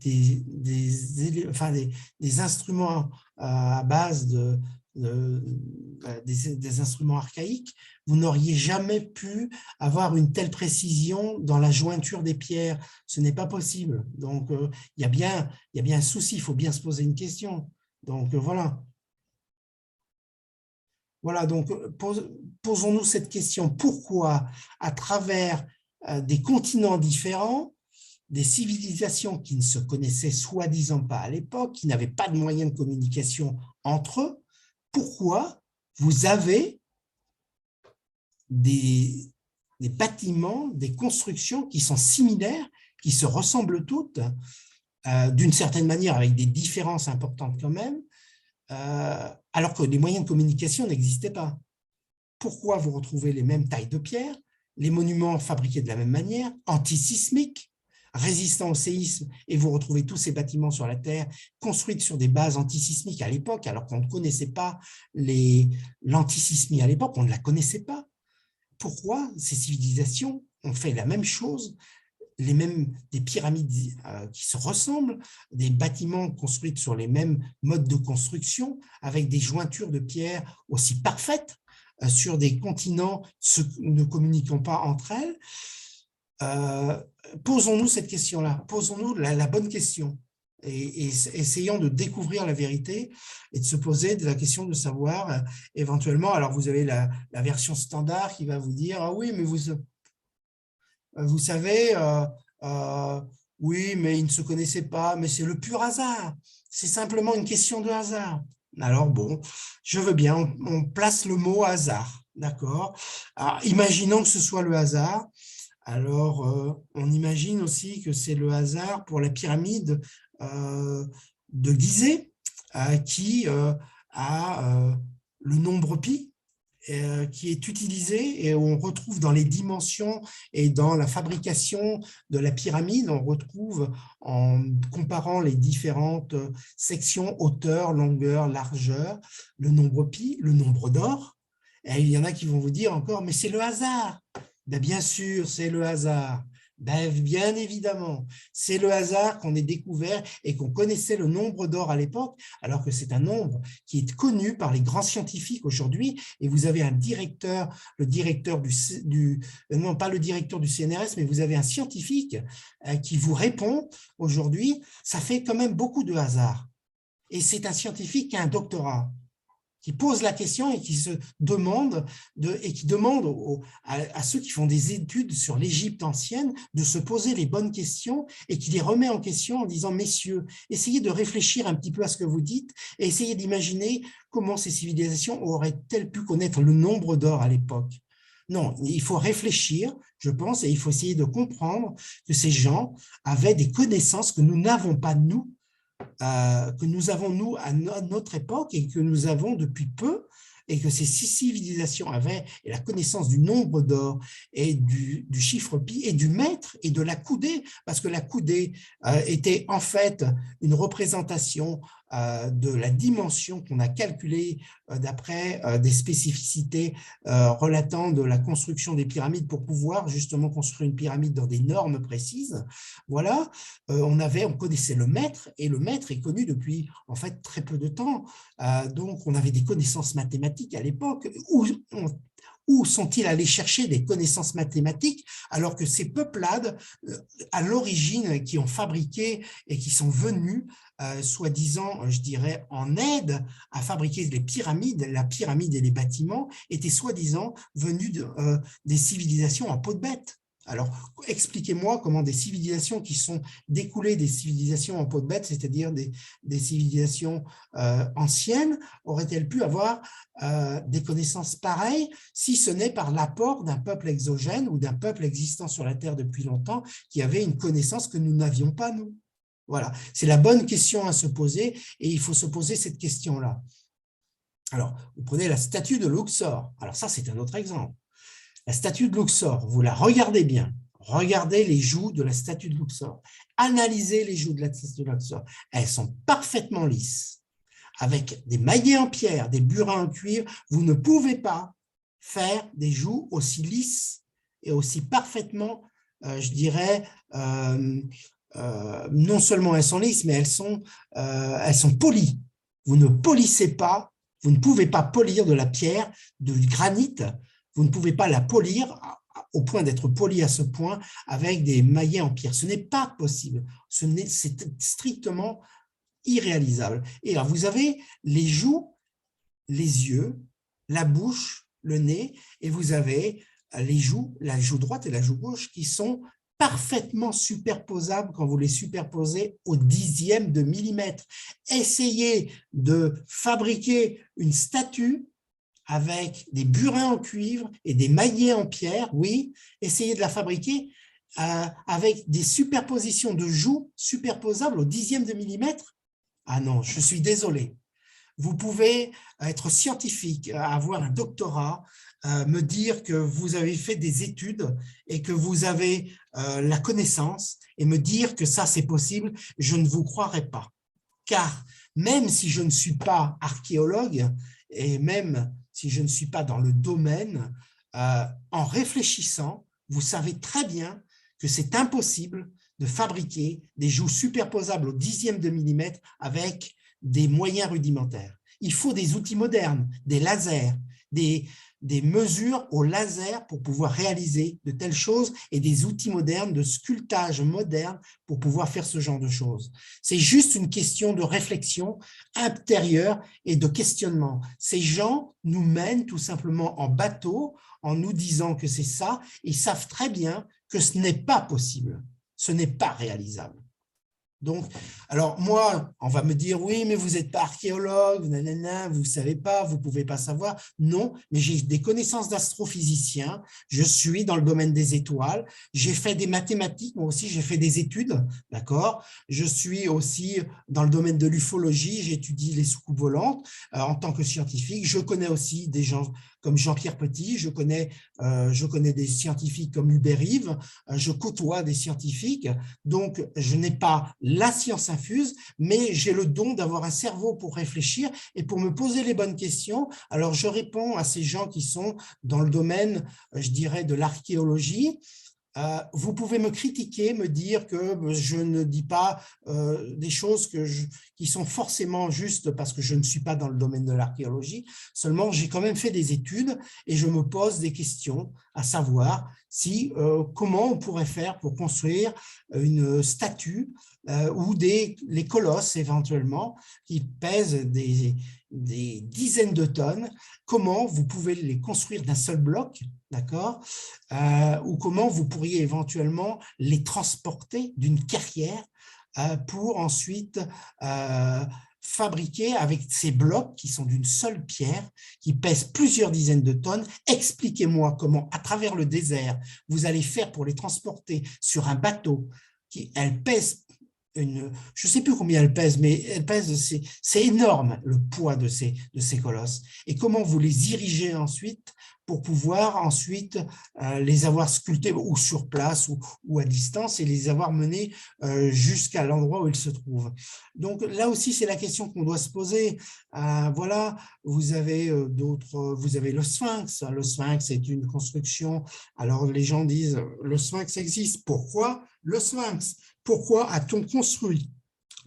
instruments à base des instruments archaïques, vous n'auriez jamais pu avoir une telle précision dans la jointure des pierres. Ce n'est pas possible. Donc, il y a bien un souci, il faut bien se poser une question. Donc, voilà. Voilà, donc posons-nous cette question. Pourquoi, à travers des continents différents, des civilisations qui ne se connaissaient soi-disant pas à l'époque, qui n'avaient pas de moyens de communication entre eux, pourquoi vous avez des bâtiments, des constructions qui sont similaires, qui se ressemblent toutes, d'une certaine manière, avec des différences importantes quand même, alors que les moyens de communication n'existaient pas? Pourquoi vous retrouvez les mêmes tailles de pierre, les monuments fabriqués de la même manière, antisismiques, résistants au séisme, et vous retrouvez tous ces bâtiments sur la Terre construits sur des bases antisismiques à l'époque, alors qu'on ne connaissait pas l'antisismie à l'époque, on ne la connaissait pas. Pourquoi ces civilisations ont fait la même chose, des pyramides qui se ressemblent, des bâtiments construits sur les mêmes modes de construction, avec des jointures de pierre aussi parfaites, sur des continents ne communiquant pas entre elles? Posons-nous cette question-là, posons-nous la bonne question, et essayons de découvrir la vérité et de se poser la question de savoir éventuellement. Alors vous avez la version standard qui va vous dire « Ah oui, mais vous savez, oui, mais ils ne se connaissaient pas, mais c'est le pur hasard. C'est simplement une question de hasard. Alors bon, je veux bien, on place le mot hasard, d'accord? Alors, imaginons que ce soit le hasard. Alors, on imagine aussi que c'est le hasard pour la pyramide de Gizeh, qui a le nombre pi, qui est utilisé et on retrouve dans les dimensions et dans la fabrication de la pyramide, on retrouve en comparant les différentes sections, hauteur, longueur, largeur, le nombre pi, le nombre d'or. Et il y en a qui vont vous dire encore, mais c'est le hasard. Ben, bien sûr, c'est le hasard. Ben, bien évidemment, c'est le hasard qu'on ait découvert et qu'on connaissait le nombre d'or à l'époque, alors que c'est un nombre qui est connu par les grands scientifiques aujourd'hui. Et vous avez un directeur, le directeur non pas le directeur du CNRS, mais vous avez un scientifique qui vous répond aujourd'hui. Ça fait quand même beaucoup de hasard. Et c'est un scientifique qui a un doctorat, qui pose la question et qui se demande à ceux qui font des études sur l'Égypte ancienne de se poser les bonnes questions et qui les remet en question en disant, messieurs, essayez de réfléchir un petit peu à ce que vous dites et essayez d'imaginer comment ces civilisations auraient-elles pu connaître le nombre d'or à l'époque. Non, il faut réfléchir, je pense, et il faut essayer de comprendre que ces gens avaient des connaissances que nous n'avons pas, nous, que nous avons, nous, à notre époque et que nous avons depuis peu, et que ces six civilisations avaient et la connaissance du nombre d'or et du chiffre pi et du mètre et de la coudée, parce que la coudée était en fait une représentation de la dimension qu'on a calculée d'après des spécificités relatant de la construction des pyramides pour pouvoir justement construire une pyramide dans des normes précises. Voilà, on connaissait le mètre et le mètre est connu depuis en fait très peu de temps. Donc on avait des connaissances mathématiques à l'époque. Où sont-ils allés chercher des connaissances mathématiques alors que ces peuplades, à l'origine, qui ont fabriqué et qui sont venus, soi-disant, je dirais, en aide à fabriquer les pyramides, la pyramide et les bâtiments, étaient soi-disant venus des civilisations en peau de bête. Alors, expliquez-moi comment des civilisations qui sont découlées des civilisations en peau de bête, c'est-à-dire des civilisations anciennes, auraient-elles pu avoir des connaissances pareilles, si ce n'est par l'apport d'un peuple exogène ou d'un peuple existant sur la Terre depuis longtemps qui avait une connaissance que nous n'avions pas, nous. Voilà, c'est la bonne question à se poser et il faut se poser cette question-là. Alors, vous prenez la statue de Luxor. Alors ça, c'est un autre exemple. La statue de Luxor, vous la regardez bien. Regardez les joues de la statue de Luxor. Analysez les joues de la statue de Luxor. Elles sont parfaitement lisses. Avec des maillets en pierre, des burins en cuivre, vous ne pouvez pas faire des joues aussi lisses et aussi parfaitement, je dirais, non seulement elles sont lisses, mais elles sont polies. Vous ne polissez pas, vous ne pouvez pas polir de la pierre, du granit, vous ne pouvez pas la polir au point d'être poli à ce point avec des maillets en pierre. Ce n'est pas possible. C'est strictement irréalisable. Et alors, vous avez les joues, les yeux, la bouche, le nez, et vous avez les joues, la joue droite et la joue gauche qui sont parfaitement superposables quand vous les superposez au dixième de millimètre. Essayez de fabriquer une statue avec des burins en cuivre et des maillets en pierre, oui, essayez de la fabriquer avec des superpositions de joues superposables au dixième de millimètre. Ah non, je suis désolé. Vous pouvez être scientifique, avoir un doctorat, me dire que vous avez fait des études et que vous avez la connaissance et me dire que ça c'est possible, je ne vous croirai pas. Car même si je ne suis pas archéologue et même si je ne suis pas dans le domaine, en réfléchissant, vous savez très bien que c'est impossible de fabriquer des joues superposables au dixième de millimètre avec des moyens rudimentaires. Il faut des outils modernes, des lasers, des mesures au laser pour pouvoir réaliser de telles choses et des outils modernes de sculptage moderne pour pouvoir faire ce genre de choses. C'est juste une question de réflexion intérieure et de questionnement. Ces gens nous mènent tout simplement en bateau en nous disant que c'est ça. Ils savent très bien que ce n'est pas possible, ce n'est pas réalisable. Donc, alors moi, on va me dire, oui, mais vous n'êtes pas archéologue, nanana, vous ne savez pas, vous ne pouvez pas savoir. Non, mais j'ai des connaissances d'astrophysicien, je suis dans le domaine des étoiles, j'ai fait des mathématiques, moi aussi j'ai fait des études, d'accord. Je suis aussi dans le domaine de l'ufologie, j'étudie les soucoupes volantes en tant que scientifique. Je connais aussi des gens comme Jean-Pierre Petit, je connais des scientifiques comme Hubert Reeves, je côtoie des scientifiques, donc je n'ai pas la science infuse, mais j'ai le don d'avoir un cerveau pour réfléchir et pour me poser les bonnes questions. Alors je réponds à ces gens qui sont dans le domaine, je dirais, de l'archéologie. Vous pouvez me critiquer, me dire que je ne dis pas des choses qui sont forcément justes parce que je ne suis pas dans le domaine de l'archéologie. Seulement, j'ai quand même fait des études et je me pose des questions, à savoir comment on pourrait faire pour construire une statue ou les colosses éventuellement qui pèsent des dizaines de tonnes. Comment vous pouvez les construire d'un seul bloc, d'accord, ou comment vous pourriez éventuellement les transporter d'une carrière pour ensuite fabriquer avec ces blocs qui sont d'une seule pierre, qui pèsent plusieurs dizaines de tonnes. Expliquez-moi comment, à travers le désert, vous allez faire pour les transporter sur un bateau. Elles pèsent je ne sais plus combien elle pèse, mais elle pèse, c'est énorme le poids de ces colosses. Et comment vous les irrigez ensuite pour pouvoir ensuite les avoir sculptés ou sur place ou à distance et les avoir menés jusqu'à l'endroit où ils se trouvent. Donc là aussi, c'est la question qu'on doit se poser. Voilà, vous avez vous avez le Sphinx. Le Sphinx est une construction. Alors les gens disent, le Sphinx existe. Pourquoi le Sphinx? Pourquoi a-t-on construit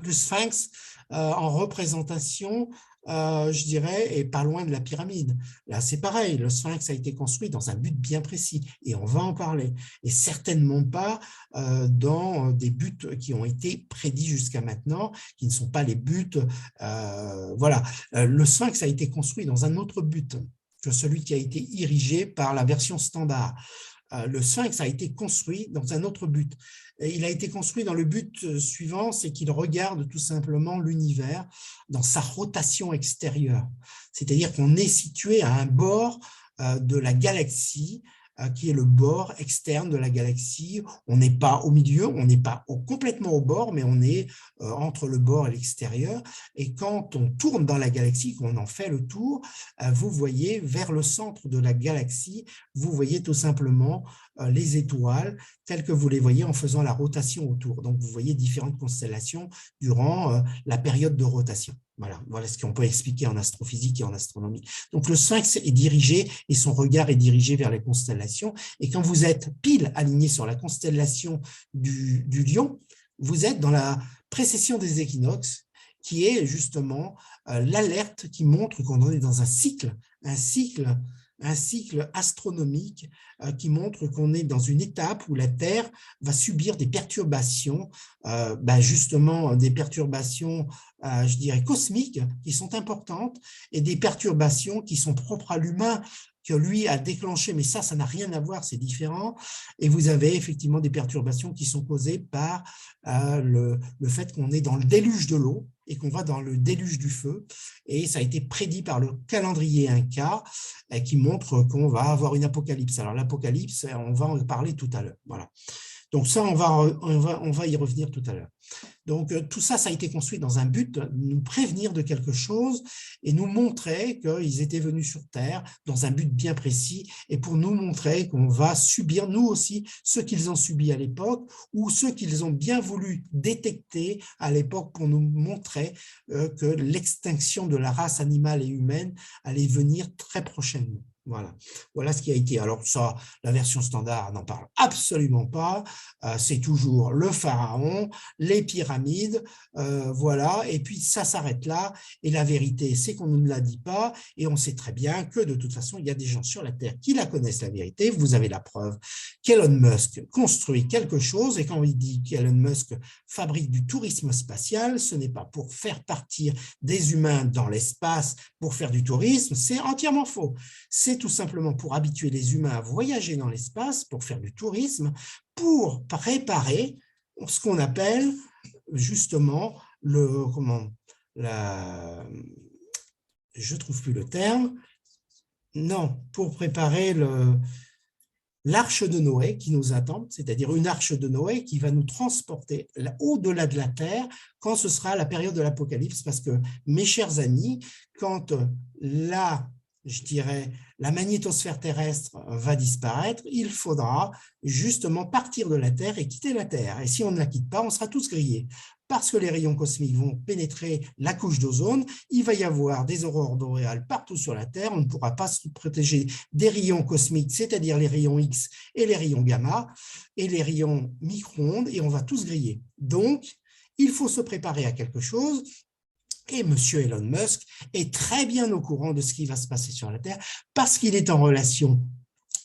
le Sphinx en représentation, je dirais, et pas loin de la pyramide? Là, c'est pareil, le Sphinx a été construit dans un but bien précis, et on va en parler, et certainement pas dans des buts qui ont été prédits jusqu'à maintenant, qui ne sont pas les buts. Voilà, le Sphinx a été construit dans un autre but que celui qui a été érigé par la version standard. Le Sphinx a été construit dans un autre but. Il a été construit dans le but suivant, c'est qu'il regarde tout simplement l'univers dans sa rotation extérieure. C'est-à-dire qu'on est situé à un bord de la galaxie, qui est le bord externe de la galaxie. On n'est pas au milieu, on n'est pas complètement au bord, mais on est entre le bord et l'extérieur. Et quand on tourne dans la galaxie, qu'on en fait le tour, vous voyez vers le centre de la galaxie, vous voyez tout simplement les étoiles telles que vous les voyez en faisant la rotation autour. Donc, vous voyez différentes constellations durant la période de rotation. Voilà ce qu'on peut expliquer en astrophysique et en astronomie. Donc, le Sphinx est dirigé et son regard est dirigé vers les constellations. Et quand vous êtes pile aligné sur la constellation du Lion, vous êtes dans la précession des équinoxes, qui est justement l'alerte qui montre qu'on est dans un cycle astronomique qui montre qu'on est dans une étape où la Terre va subir des perturbations, justement des perturbations, je dirais, cosmiques qui sont importantes et des perturbations qui sont propres à l'humain, que lui a déclenché, mais ça n'a rien à voir, c'est différent. Et vous avez effectivement des perturbations qui sont causées par le fait qu'on est dans le déluge de l'eau et qu'on va dans le déluge du feu. Et ça a été prédit par le calendrier Inca qui montre qu'on va avoir une apocalypse. Alors l'apocalypse, on va en parler tout à l'heure. Voilà. Donc ça, on va y revenir tout à l'heure. Donc tout ça, ça a été construit dans un but de nous prévenir de quelque chose et nous montrer qu'ils étaient venus sur Terre dans un but bien précis et pour nous montrer qu'on va subir, nous aussi, ce qu'ils ont subi à l'époque ou ce qu'ils ont bien voulu détecter à l'époque pour nous montrer que l'extinction de la race animale et humaine allait venir très prochainement. Voilà ce qui a été. Alors ça, la version standard n'en parle absolument pas. C'est toujours le pharaon, les pyramides, voilà. Et puis ça s'arrête là. Et la vérité, c'est qu'on ne la dit pas. Et on sait très bien que de toute façon, il y a des gens sur la Terre qui la connaissent, la vérité. Vous avez la preuve qu'Elon Musk construit quelque chose. Et quand il dit qu'Elon Musk fabrique du tourisme spatial, ce n'est pas pour faire partir des humains dans l'espace pour faire du tourisme. C'est entièrement faux. C'est c'est tout simplement pour habituer les humains à voyager dans l'espace, pour faire du tourisme, pour préparer ce qu'on appelle justement je ne trouve plus le terme, non, pour préparer l'arche de Noé qui nous attend, c'est-à-dire une arche de Noé qui va nous transporter au-delà de la Terre quand ce sera la période de l'Apocalypse, parce que, mes chers amis, quand je dirais, la magnétosphère terrestre va disparaître, il faudra justement partir de la Terre et quitter la Terre. Et si on ne la quitte pas, on sera tous grillés. Parce que les rayons cosmiques vont pénétrer la couche d'ozone, il va y avoir des aurores boréales partout sur la Terre, on ne pourra pas se protéger des rayons cosmiques, c'est-à-dire les rayons X et les rayons gamma, et les rayons micro-ondes, et on va tous griller. Donc, il faut se préparer à quelque chose. Et M. Elon Musk est très bien au courant de ce qui va se passer sur la Terre parce qu'il est en relation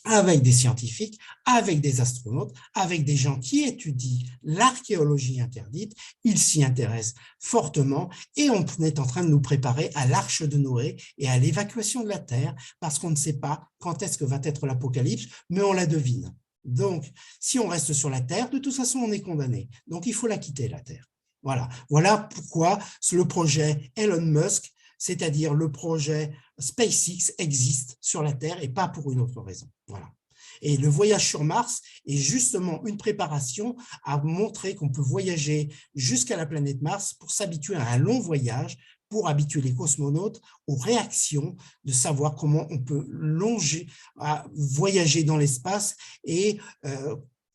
avec des scientifiques, avec des astronautes, avec des gens qui étudient l'archéologie interdite. Il s'y intéresse fortement et on est en train de nous préparer à l'arche de Noé et à l'évacuation de la Terre parce qu'on ne sait pas quand est-ce que va être l'apocalypse, mais on la devine. Donc, si on reste sur la Terre, de toute façon, on est condamné. Donc, il faut la quitter, la Terre. Voilà pourquoi le projet Elon Musk, c'est-à-dire le projet SpaceX, existe sur la Terre et pas pour une autre raison. Voilà. Et le voyage sur Mars est justement une préparation à montrer qu'on peut voyager jusqu'à la planète Mars pour s'habituer à un long voyage, pour habituer les cosmonautes aux réactions, de savoir comment on peut voyager dans l'espace et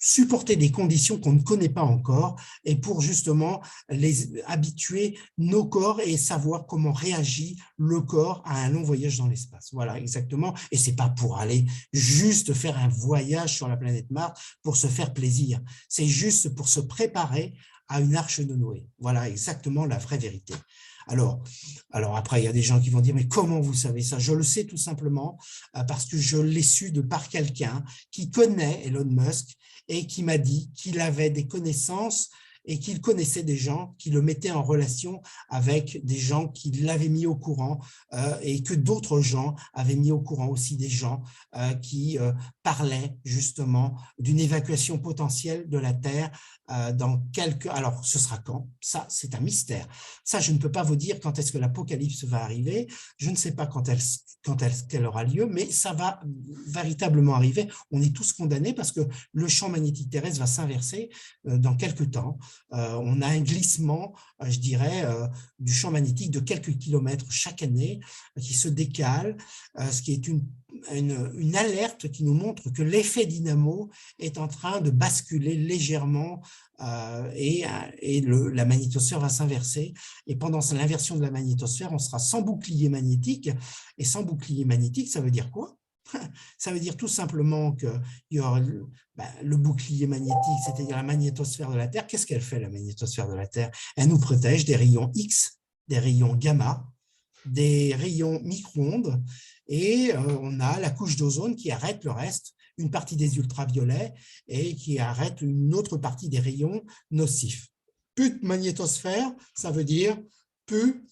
supporter des conditions qu'on ne connaît pas encore et pour justement les habituer nos corps et savoir comment réagit le corps à un long voyage dans l'espace. Voilà, exactement. Et c'est pas pour aller juste faire un voyage sur la planète Mars pour se faire plaisir. C'est juste pour se préparer à une arche de Noé. Voilà exactement la vraie vérité. Alors après, il y a des gens qui vont dire, mais comment vous savez ça? Je le sais tout simplement parce que je l'ai su par quelqu'un qui connaît Elon Musk et qui m'a dit qu'il avait des connaissances et qu'il connaissait des gens qui le mettaient en relation avec des gens qui l'avaient mis au courant et que d'autres gens avaient mis au courant aussi des gens qui parlaient justement d'une évacuation potentielle de la Terre dans quelques… Alors, ce sera quand? Ça, c'est un mystère. Ça, je ne peux pas vous dire quand est-ce que l'apocalypse va arriver. Je ne sais pas quand elle aura lieu, mais ça va véritablement arriver. On est tous condamnés parce que le champ magnétique terrestre va s'inverser dans quelques temps. On a un glissement, je dirais, du champ magnétique de quelques kilomètres chaque année qui se décale, ce qui est une alerte qui nous montre que l'effet dynamo est en train de basculer légèrement et la magnétosphère va s'inverser. Et pendant l'inversion de la magnétosphère, on sera sans bouclier magnétique. Et sans bouclier magnétique, ça veut dire quoi? Ça veut dire tout simplement qu'il y aura le bouclier magnétique, c'est-à-dire la magnétosphère de la Terre. Qu'est-ce qu'elle fait, la magnétosphère de la Terre? Elle nous protège des rayons X, des rayons gamma, des rayons micro-ondes, et on a la couche d'ozone qui arrête le reste, une partie des ultraviolets, et qui arrête une autre partie des rayons nocifs. Plus de magnétosphère, ça veut dire plus…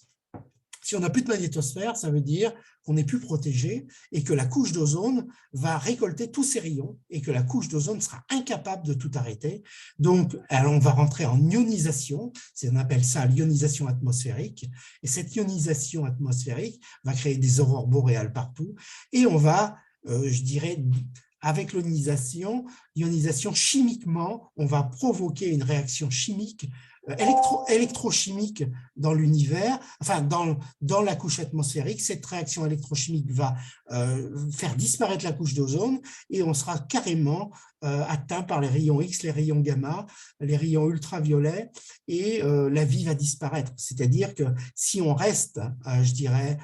Si on n'a plus de magnétosphère, ça veut dire qu'on n'est plus protégé et que la couche d'ozone va récolter tous ces rayons et que la couche d'ozone sera incapable de tout arrêter. Donc, on va rentrer en ionisation, on appelle ça l'ionisation atmosphérique, et cette ionisation atmosphérique va créer des aurores boréales partout et on va, je dirais, avec l'ionisation chimiquement, on va provoquer une réaction chimique électrochimique dans l'univers, enfin dans la couche atmosphérique. Cette réaction électrochimique va faire disparaître la couche d'ozone et on sera carrément atteint par les rayons X, les rayons gamma, les rayons ultraviolets et la vie va disparaître. C'est-à-dire que si on reste, je dirais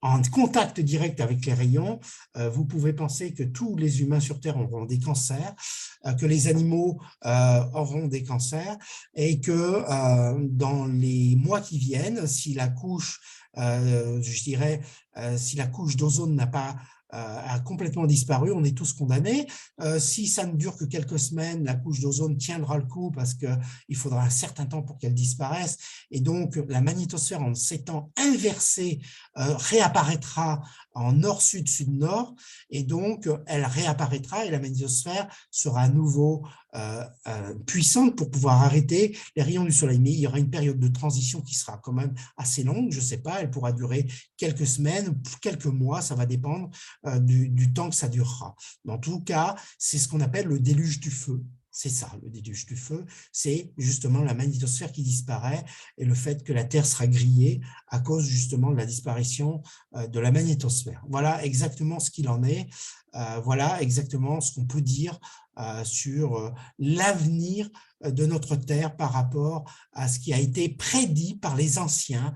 en contact direct avec les rayons, vous pouvez penser que tous les humains sur Terre auront des cancers, que les animaux auront des cancers et que dans les mois qui viennent, si la couche, si la couche d'ozone n'a pas a complètement disparu, on est tous condamnés. Si ça ne dure que quelques semaines, la couche d'ozone tiendra le coup parce qu'il faudra un certain temps pour qu'elle disparaisse. Et donc, la magnétosphère, en s'étant inversée, réapparaîtra en nord-sud, sud-nord. Et donc, elle réapparaîtra et la magnétosphère sera à nouveau puissante pour pouvoir arrêter les rayons du soleil. Mais il y aura une période de transition qui sera quand même assez longue, je ne sais pas, elle pourra durer quelques semaines, quelques mois, ça va dépendre du temps que ça durera. Mais en tout cas, c'est ce qu'on appelle le déluge du feu. C'est ça, le déluge du feu, c'est justement la magnétosphère qui disparaît et le fait que la Terre sera grillée à cause justement de la disparition de la magnétosphère. Voilà exactement ce qu'il en est, voilà exactement ce qu'on peut dire sur l'avenir de notre Terre par rapport à ce qui a été prédit par les anciens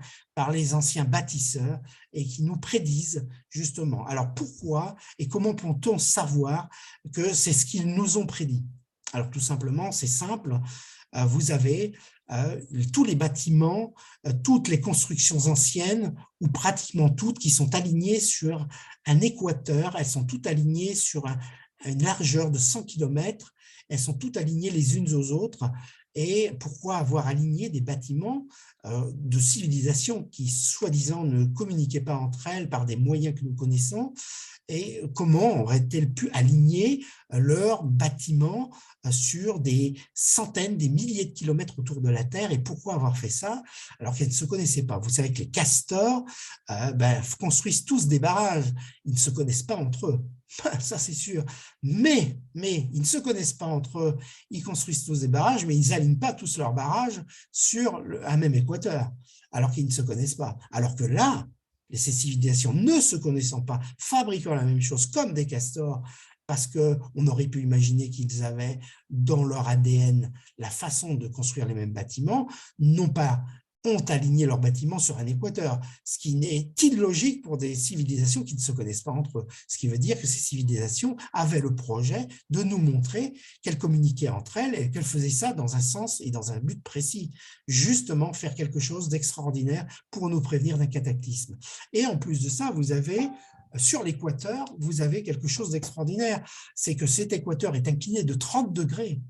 bâtisseurs et qui nous prédisent justement. Alors pourquoi et comment peut-on savoir que c'est ce qu'ils nous ont prédit? Alors tout simplement, c'est simple, vous avez tous les bâtiments, toutes les constructions anciennes, ou pratiquement toutes, qui sont alignées sur un équateur, elles sont toutes alignées sur une largeur de 100 km, elles sont toutes alignées les unes aux autres. Et pourquoi avoir aligné des bâtiments de civilisation qui, soi-disant, ne communiquaient pas entre elles par des moyens que nous connaissons? Et comment auraient-elles pu aligner leurs bâtiments sur des centaines, des milliers de kilomètres autour de la Terre? Et pourquoi avoir fait ça alors qu'elles ne se connaissaient pas? Vous savez que les castors construisent tous des barrages, ils ne se connaissent pas entre eux. Ça, c'est sûr. Mais ils ne se connaissent pas entre eux. Ils construisent tous des barrages, mais ils n'alignent pas tous leurs barrages sur un même équateur, alors qu'ils ne se connaissent pas. Alors que là, ces civilisations, ne se connaissant pas, fabriquant la même chose comme des castors, parce qu'on aurait pu imaginer qu'ils avaient dans leur ADN la façon de construire les mêmes bâtiments, non pas ont aligné leurs bâtiments sur un équateur, ce qui est illogique pour des civilisations qui ne se connaissent pas entre eux. Ce qui veut dire que ces civilisations avaient le projet de nous montrer qu'elles communiquaient entre elles et qu'elles faisaient ça dans un sens et dans un but précis, justement faire quelque chose d'extraordinaire pour nous prévenir d'un cataclysme. Et en plus de ça, vous avez sur l'équateur, vous avez quelque chose d'extraordinaire, c'est que cet équateur est incliné de 30 degrés.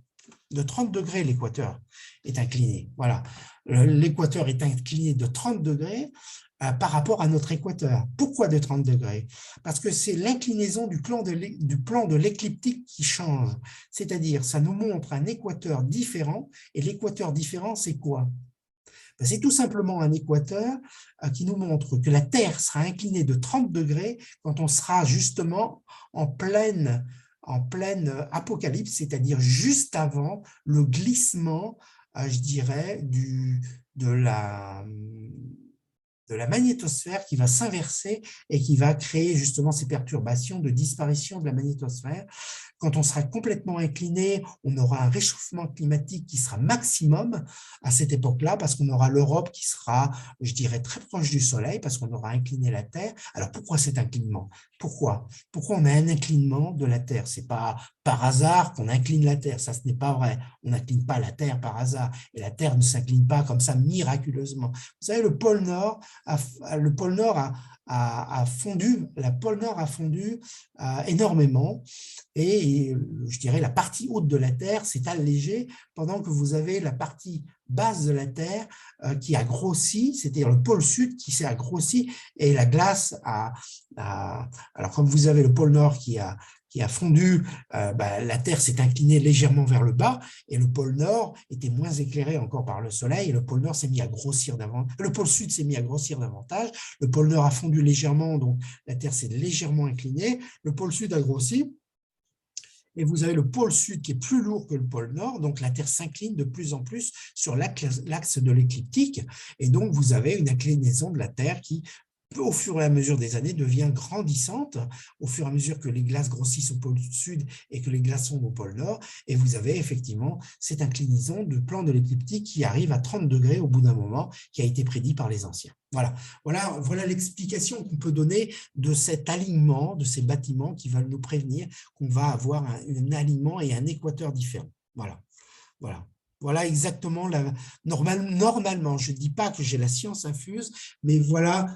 De 30 degrés, l'équateur est incliné. Voilà. L'équateur est incliné de 30 degrés par rapport à notre équateur. Pourquoi de 30 degrés? Parce que c'est l'inclinaison du plan de l'écliptique qui change. C'est-à-dire, ça nous montre un équateur différent. Et l'équateur différent, c'est quoi? C'est tout simplement un équateur qui nous montre que la Terre sera inclinée de 30 degrés quand on sera justement en pleine apocalypse, c'est-à-dire juste avant le glissement, je dirais, de la magnétosphère qui va s'inverser et qui va créer justement ces perturbations de disparition de la magnétosphère. Quand on sera complètement incliné, on aura un réchauffement climatique qui sera maximum à cette époque-là, parce qu'on aura l'Europe qui sera, je dirais, très proche du Soleil, parce qu'on aura incliné la Terre. Alors pourquoi cet inclinement? Pourquoi on a un inclinement de la Terre? Ce n'est pas par hasard qu'on incline la Terre, ça ce n'est pas vrai. On n'incline pas la Terre par hasard, et la Terre ne s'incline pas comme ça miraculeusement. Vous savez, le pôle Nord a fondu, la pôle Nord a fondu énormément, et je dirais la partie haute de la Terre s'est allégée pendant que vous avez la partie basse de la Terre qui a grossi, c'est-à-dire le pôle sud qui s'est grossi, et la glace alors comme vous avez le pôle Nord qui a fondu, la Terre s'est inclinée légèrement vers le bas, et le pôle Nord était moins éclairé encore par le Soleil, et le pôle Nord s'est mis à grossir davantage, le pôle Sud s'est mis à grossir davantage, le pôle Nord a fondu légèrement, donc la Terre s'est légèrement inclinée, le pôle Sud a grossi, et vous avez le pôle Sud qui est plus lourd que le pôle Nord, donc la Terre s'incline de plus en plus sur l'axe de l'écliptique, et donc vous avez une inclinaison de la Terre qui, au fur et à mesure des années, devient grandissante, au fur et à mesure que les glaces grossissent au pôle sud et que les glaces sont au pôle nord, et vous avez effectivement cette inclinaison de plan de l'écliptique qui arrive à 30 degrés au bout d'un moment, qui a été prédit par les anciens. Voilà l'explication qu'on peut donner de cet alignement, de ces bâtiments qui veulent nous prévenir qu'on va avoir un alignement et un équateur différent. Voilà exactement, normalement, je ne dis pas que j'ai la science infuse, mais voilà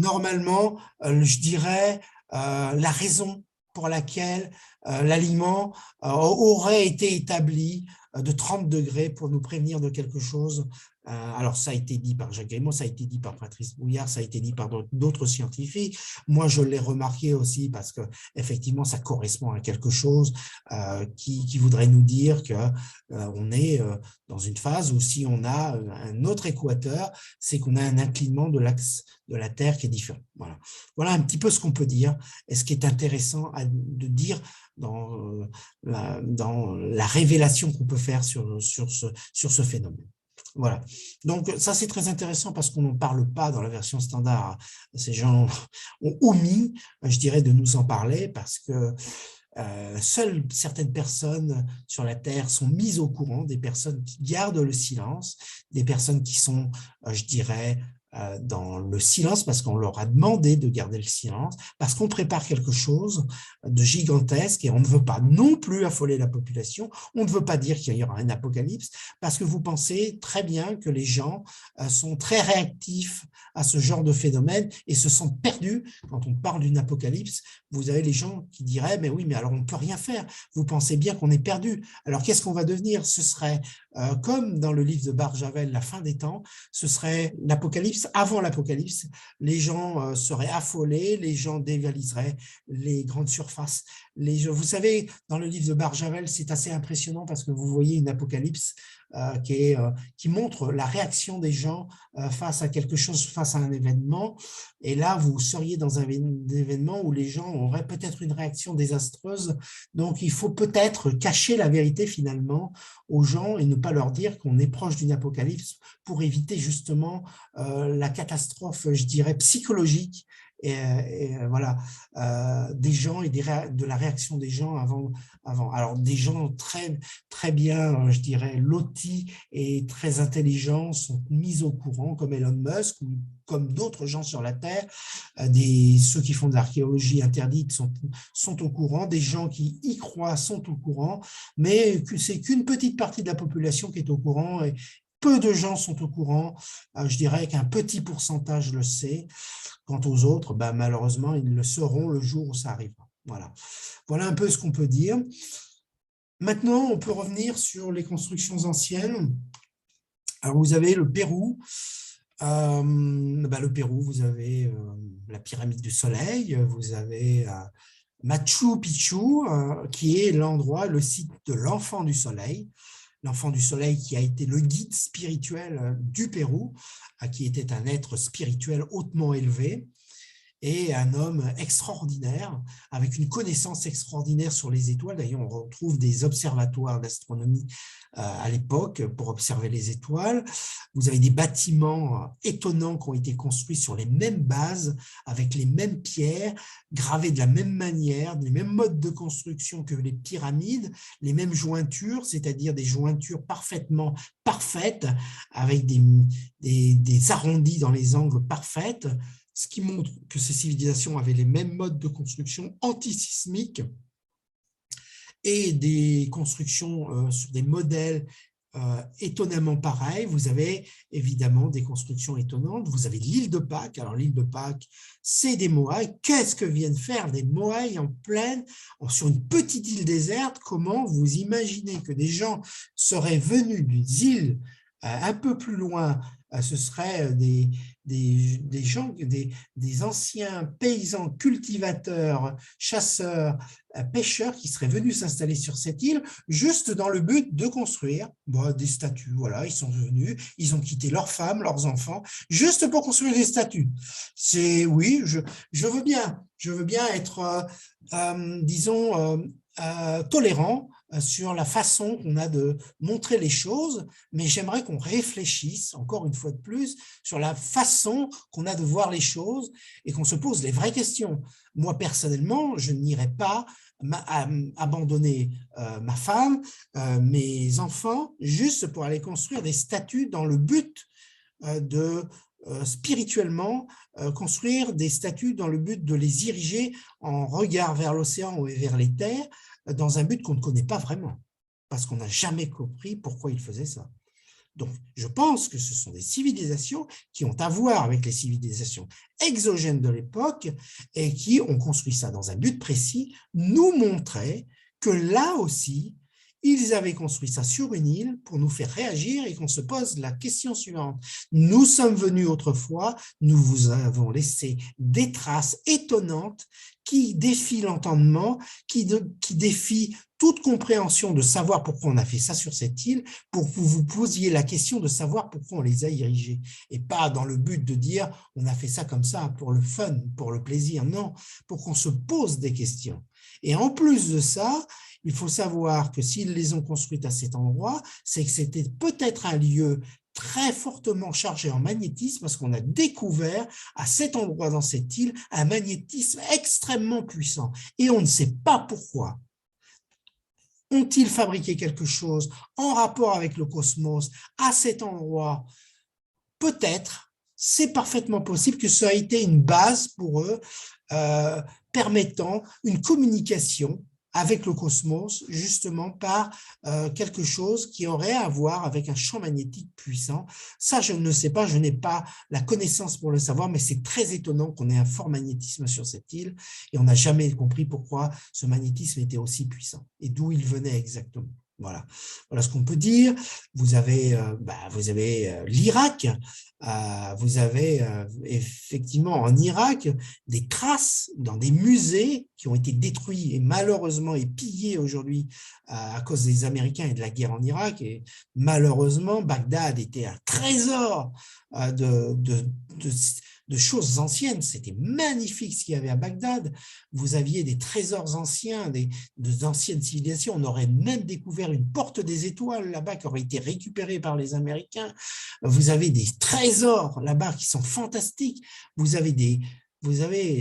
normalement, je dirais, la raison pour laquelle l'aliment aurait été établi de 30 degrés pour nous prévenir de quelque chose. Alors, ça a été dit par Jacques Grimaud, ça a été dit par Patrice Bouillard, ça a été dit par d'autres scientifiques. Moi, je l'ai remarqué aussi parce que effectivement, ça correspond à quelque chose qui voudrait nous dire qu'on est dans une phase où si on a un autre équateur, c'est qu'on a un inclinement de l'axe de la Terre qui est différent. Voilà un petit peu ce qu'on peut dire et ce qui est intéressant de dire dans la révélation qu'on peut faire sur ce phénomène. Voilà. Donc, ça, c'est très intéressant parce qu'on n'en parle pas dans la version standard. Ces gens ont omis, je dirais, de nous en parler parce que seules certaines personnes sur la Terre sont mises au courant, des personnes qui gardent le silence, des personnes qui sont, je dirais, dans le silence parce qu'on leur a demandé de garder le silence, parce qu'on prépare quelque chose de gigantesque et on ne veut pas non plus affoler la population, on ne veut pas dire qu'il y aura un apocalypse, parce que vous pensez très bien que les gens sont très réactifs à ce genre de phénomène et se sentent perdus quand on parle d'une apocalypse. Vous avez les gens qui diraient, mais oui, mais alors on ne peut rien faire, vous pensez bien qu'on est perdu, alors qu'est-ce qu'on va devenir? Ce serait comme dans le livre de Barjavel, La fin des temps, ce serait l'apocalypse. Avant l'apocalypse, les gens seraient affolés, les gens dévaliseraient les grandes surfaces. Vous savez, dans le livre de Barjavel, c'est assez impressionnant parce que vous voyez une apocalypse qui montre la réaction des gens face à quelque chose, face à un événement. Et là, vous seriez dans un événement où les gens auraient peut-être une réaction désastreuse. Donc, il faut peut-être cacher la vérité finalement aux gens et ne pas leur dire qu'on est proche d'une apocalypse pour éviter justement la catastrophe, je dirais, psychologique et voilà, des gens et de la réaction des gens avant. Alors, des gens très, très bien, je dirais, lotis et très intelligents sont mis au courant, comme Elon Musk ou comme d'autres gens sur la Terre. Ceux qui font de l'archéologie interdite sont au courant, des gens qui y croient sont au courant, mais c'est qu'une petite partie de la population qui est au courant et peu de gens sont au courant. Je dirais qu'un petit pourcentage le sait. Quant aux autres, malheureusement, ils le sauront le jour où ça arrivera. Voilà un peu ce qu'on peut dire. Maintenant, on peut revenir sur les constructions anciennes. Alors, vous avez le Pérou. Le Pérou, vous avez la pyramide du Soleil, vous avez Machu Picchu, qui est l'endroit, le site de l'enfant du Soleil. L'enfant du Soleil qui a été le guide spirituel du Pérou, qui était un être spirituel hautement élevé et un homme extraordinaire, avec une connaissance extraordinaire sur les étoiles. D'ailleurs, on retrouve des observatoires d'astronomie à l'époque pour observer les étoiles. Vous avez des bâtiments étonnants qui ont été construits sur les mêmes bases, avec les mêmes pierres, gravés de la même manière, les mêmes modes de construction que les pyramides, les mêmes jointures, c'est-à-dire des jointures parfaitement parfaites, avec des arrondis dans les angles parfaits, ce qui montre que ces civilisations avaient les mêmes modes de construction antisismiques et des constructions sur des modèles étonnamment pareils. Vous avez évidemment des constructions étonnantes. Vous avez l'île de Pâques. Alors, l'île de Pâques, c'est des Moaïs. Qu'est-ce que viennent faire des Moaïs en plaine, sur une petite île déserte? Comment vous imaginez que des gens seraient venus d'une île un peu plus loin? Ce seraient des gens, des anciens paysans cultivateurs, chasseurs, pêcheurs qui seraient venus s'installer sur cette île juste dans le but de construire des statues. Voilà, ils sont venus, ils ont quitté leurs femmes, leurs enfants, juste pour construire des statues. Oui, je veux bien être, disons, tolérant sur la façon qu'on a de montrer les choses, mais j'aimerais qu'on réfléchisse, encore une fois de plus, sur la façon qu'on a de voir les choses et qu'on se pose les vraies questions. Moi, personnellement, je n'irai pas abandonner ma femme, mes enfants, juste pour aller construire des statues dans le but de spirituellement construire des statues dans le but de les iriger en regard vers l'océan et vers les terres, dans un but qu'on ne connaît pas vraiment, parce qu'on n'a jamais compris pourquoi ils faisaient ça. Donc, je pense que ce sont des civilisations qui ont à voir avec les civilisations exogènes de l'époque et qui ont construit ça dans un but précis, nous montrer que là aussi, ils avaient construit ça sur une île pour nous faire réagir et qu'on se pose la question suivante. Nous sommes venus autrefois, nous vous avons laissé des traces étonnantes qui défient l'entendement, qui défient toute compréhension de savoir pourquoi on a fait ça sur cette île, pour que vous vous posiez la question de savoir pourquoi on les a érigés. Et pas dans le but de dire on a fait ça comme ça pour le fun, pour le plaisir. Non, pour qu'on se pose des questions. Et en plus de ça, il faut savoir que s'ils les ont construites à cet endroit, c'est que c'était peut-être un lieu très fortement chargé en magnétisme parce qu'on a découvert à cet endroit dans cette île un magnétisme extrêmement puissant. Et on ne sait pas pourquoi. Ont-ils fabriqué quelque chose en rapport avec le cosmos à cet endroit? Peut-être, c'est parfaitement possible que ça a été une base pour eux permettant une communication avec le cosmos, justement par quelque chose qui aurait à voir avec un champ magnétique puissant. Ça, je ne sais pas, je n'ai pas la connaissance pour le savoir, mais c'est très étonnant qu'on ait un fort magnétisme sur cette île et on n'a jamais compris pourquoi ce magnétisme était aussi puissant et d'où il venait exactement. Voilà, voilà ce qu'on peut dire. Vous avez l'Irak, vous avez effectivement en Irak des traces dans des musées qui ont été détruits et malheureusement et pillés aujourd'hui à cause des Américains et de la guerre en Irak. Et malheureusement, Bagdad était un trésor de choses anciennes. C'était magnifique ce qu'il y avait à Bagdad. Vous aviez des trésors anciens, d'anciennes civilisations. On aurait même découvert une porte des étoiles là-bas qui aurait été récupérée par les Américains. Vous avez des trésors là-bas qui sont fantastiques.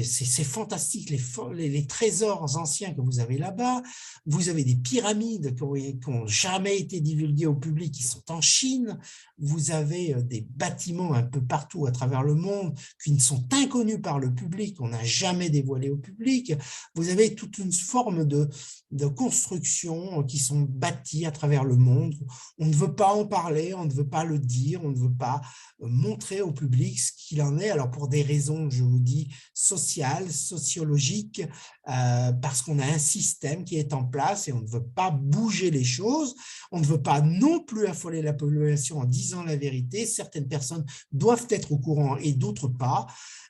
C'est fantastique, les trésors anciens que vous avez là-bas. Vous avez des pyramides qui n'ont jamais été divulguées au public, qui sont en Chine. Vous avez des bâtiments un peu partout à travers le monde qui ne sont inconnus par le public, qu'on n'a jamais dévoilés au public. Vous avez toute une forme de constructions qui sont bâties à travers le monde. On ne veut pas en parler, on ne veut pas le dire, on ne veut pas montrer au public ce qu'il en est. Alors pour des raisons, je vous dis, sociales, sociologiques, parce qu'on a un système qui est en place et on ne veut pas bouger les choses. On ne veut pas non plus affoler la population en disant la vérité. Certaines personnes doivent être au courant et d'autres pas.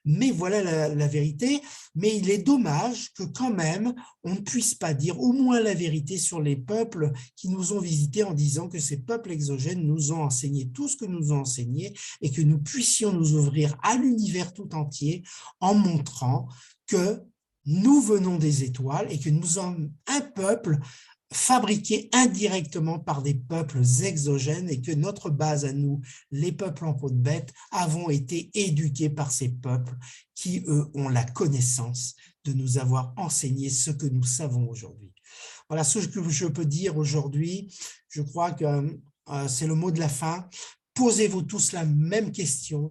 Mais voilà la vérité. Mais il est dommage que quand même, on ne puisse pas dire au moins la vérité sur les peuples qui nous ont visités en disant que ces peuples exogènes nous ont enseigné tout ce que nous ont enseigné et que nous puissions nous ouvrir à l'univers tout entier en montrant que nous venons des étoiles et que nous sommes un peuple fabriqué indirectement par des peuples exogènes et que notre base à nous, les peuples en peau de bête, avons été éduqués par ces peuples qui, eux, ont la connaissance de nous avoir enseigné ce que nous savons aujourd'hui. Voilà ce que je peux dire aujourd'hui. Je crois que c'est le mot de la fin. Posez-vous tous la même question.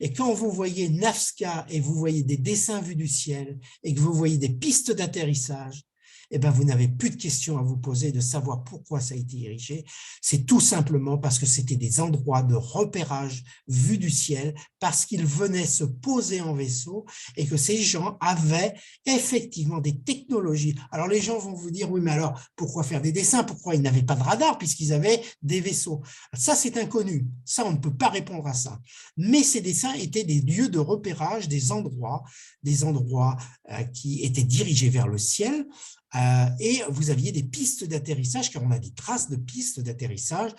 Et quand vous voyez Nazca et vous voyez des dessins vus du ciel et que vous voyez des pistes d'atterrissage, eh ben vous n'avez plus de questions à vous poser de savoir pourquoi ça a été érigé. C'est tout simplement parce que c'était des endroits de repérage vus du ciel, parce qu'ils venaient se poser en vaisseau et que ces gens avaient effectivement des technologies. Alors les gens vont vous dire, oui, mais alors pourquoi faire des dessins? Pourquoi ils n'avaient pas de radar puisqu'ils avaient des vaisseaux? Ça, c'est inconnu. Ça, on ne peut pas répondre à ça. Mais ces dessins étaient des lieux de repérage, des endroits qui étaient dirigés vers le ciel. Et vous aviez des pistes d'atterrissage, car on a des traces de pistes d'atterrissage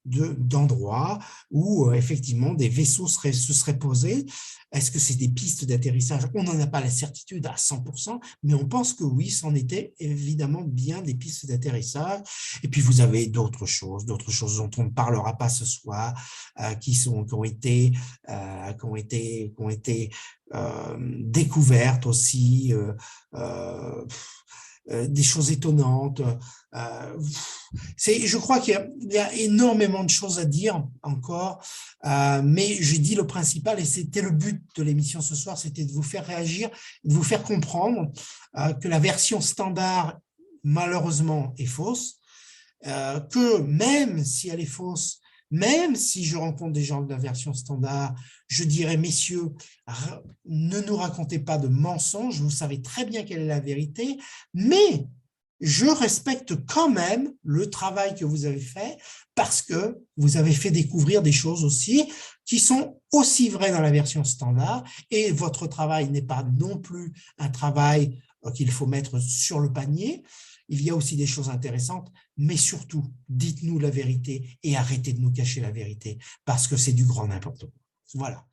d'endroits où effectivement des vaisseaux se seraient posés. Est-ce que c'est des pistes d'atterrissage? On n'en a pas la certitude à 100%, mais on pense que oui, c'en était évidemment bien des pistes d'atterrissage. Et puis vous avez d'autres choses dont on ne parlera pas ce soir, qui ont été découvertes aussi, des choses étonnantes. Je crois qu'il y a énormément de choses à dire encore, mais j'ai dit le principal, et c'était le but de l'émission ce soir, c'était de vous faire réagir, de vous faire comprendre que la version standard, malheureusement, est fausse, que même si elle est fausse, Même si je rencontre des gens de la version standard, je dirais, messieurs, ne nous racontez pas de mensonges, vous savez très bien quelle est la vérité, mais je respecte quand même le travail que vous avez fait parce que vous avez fait découvrir des choses aussi qui sont aussi vraies dans la version standard et votre travail n'est pas non plus un travail qu'il faut mettre sur le panier. Il y a aussi des choses intéressantes, mais surtout, dites-nous la vérité et arrêtez de nous cacher la vérité parce que c'est du grand n'importe quoi. Voilà.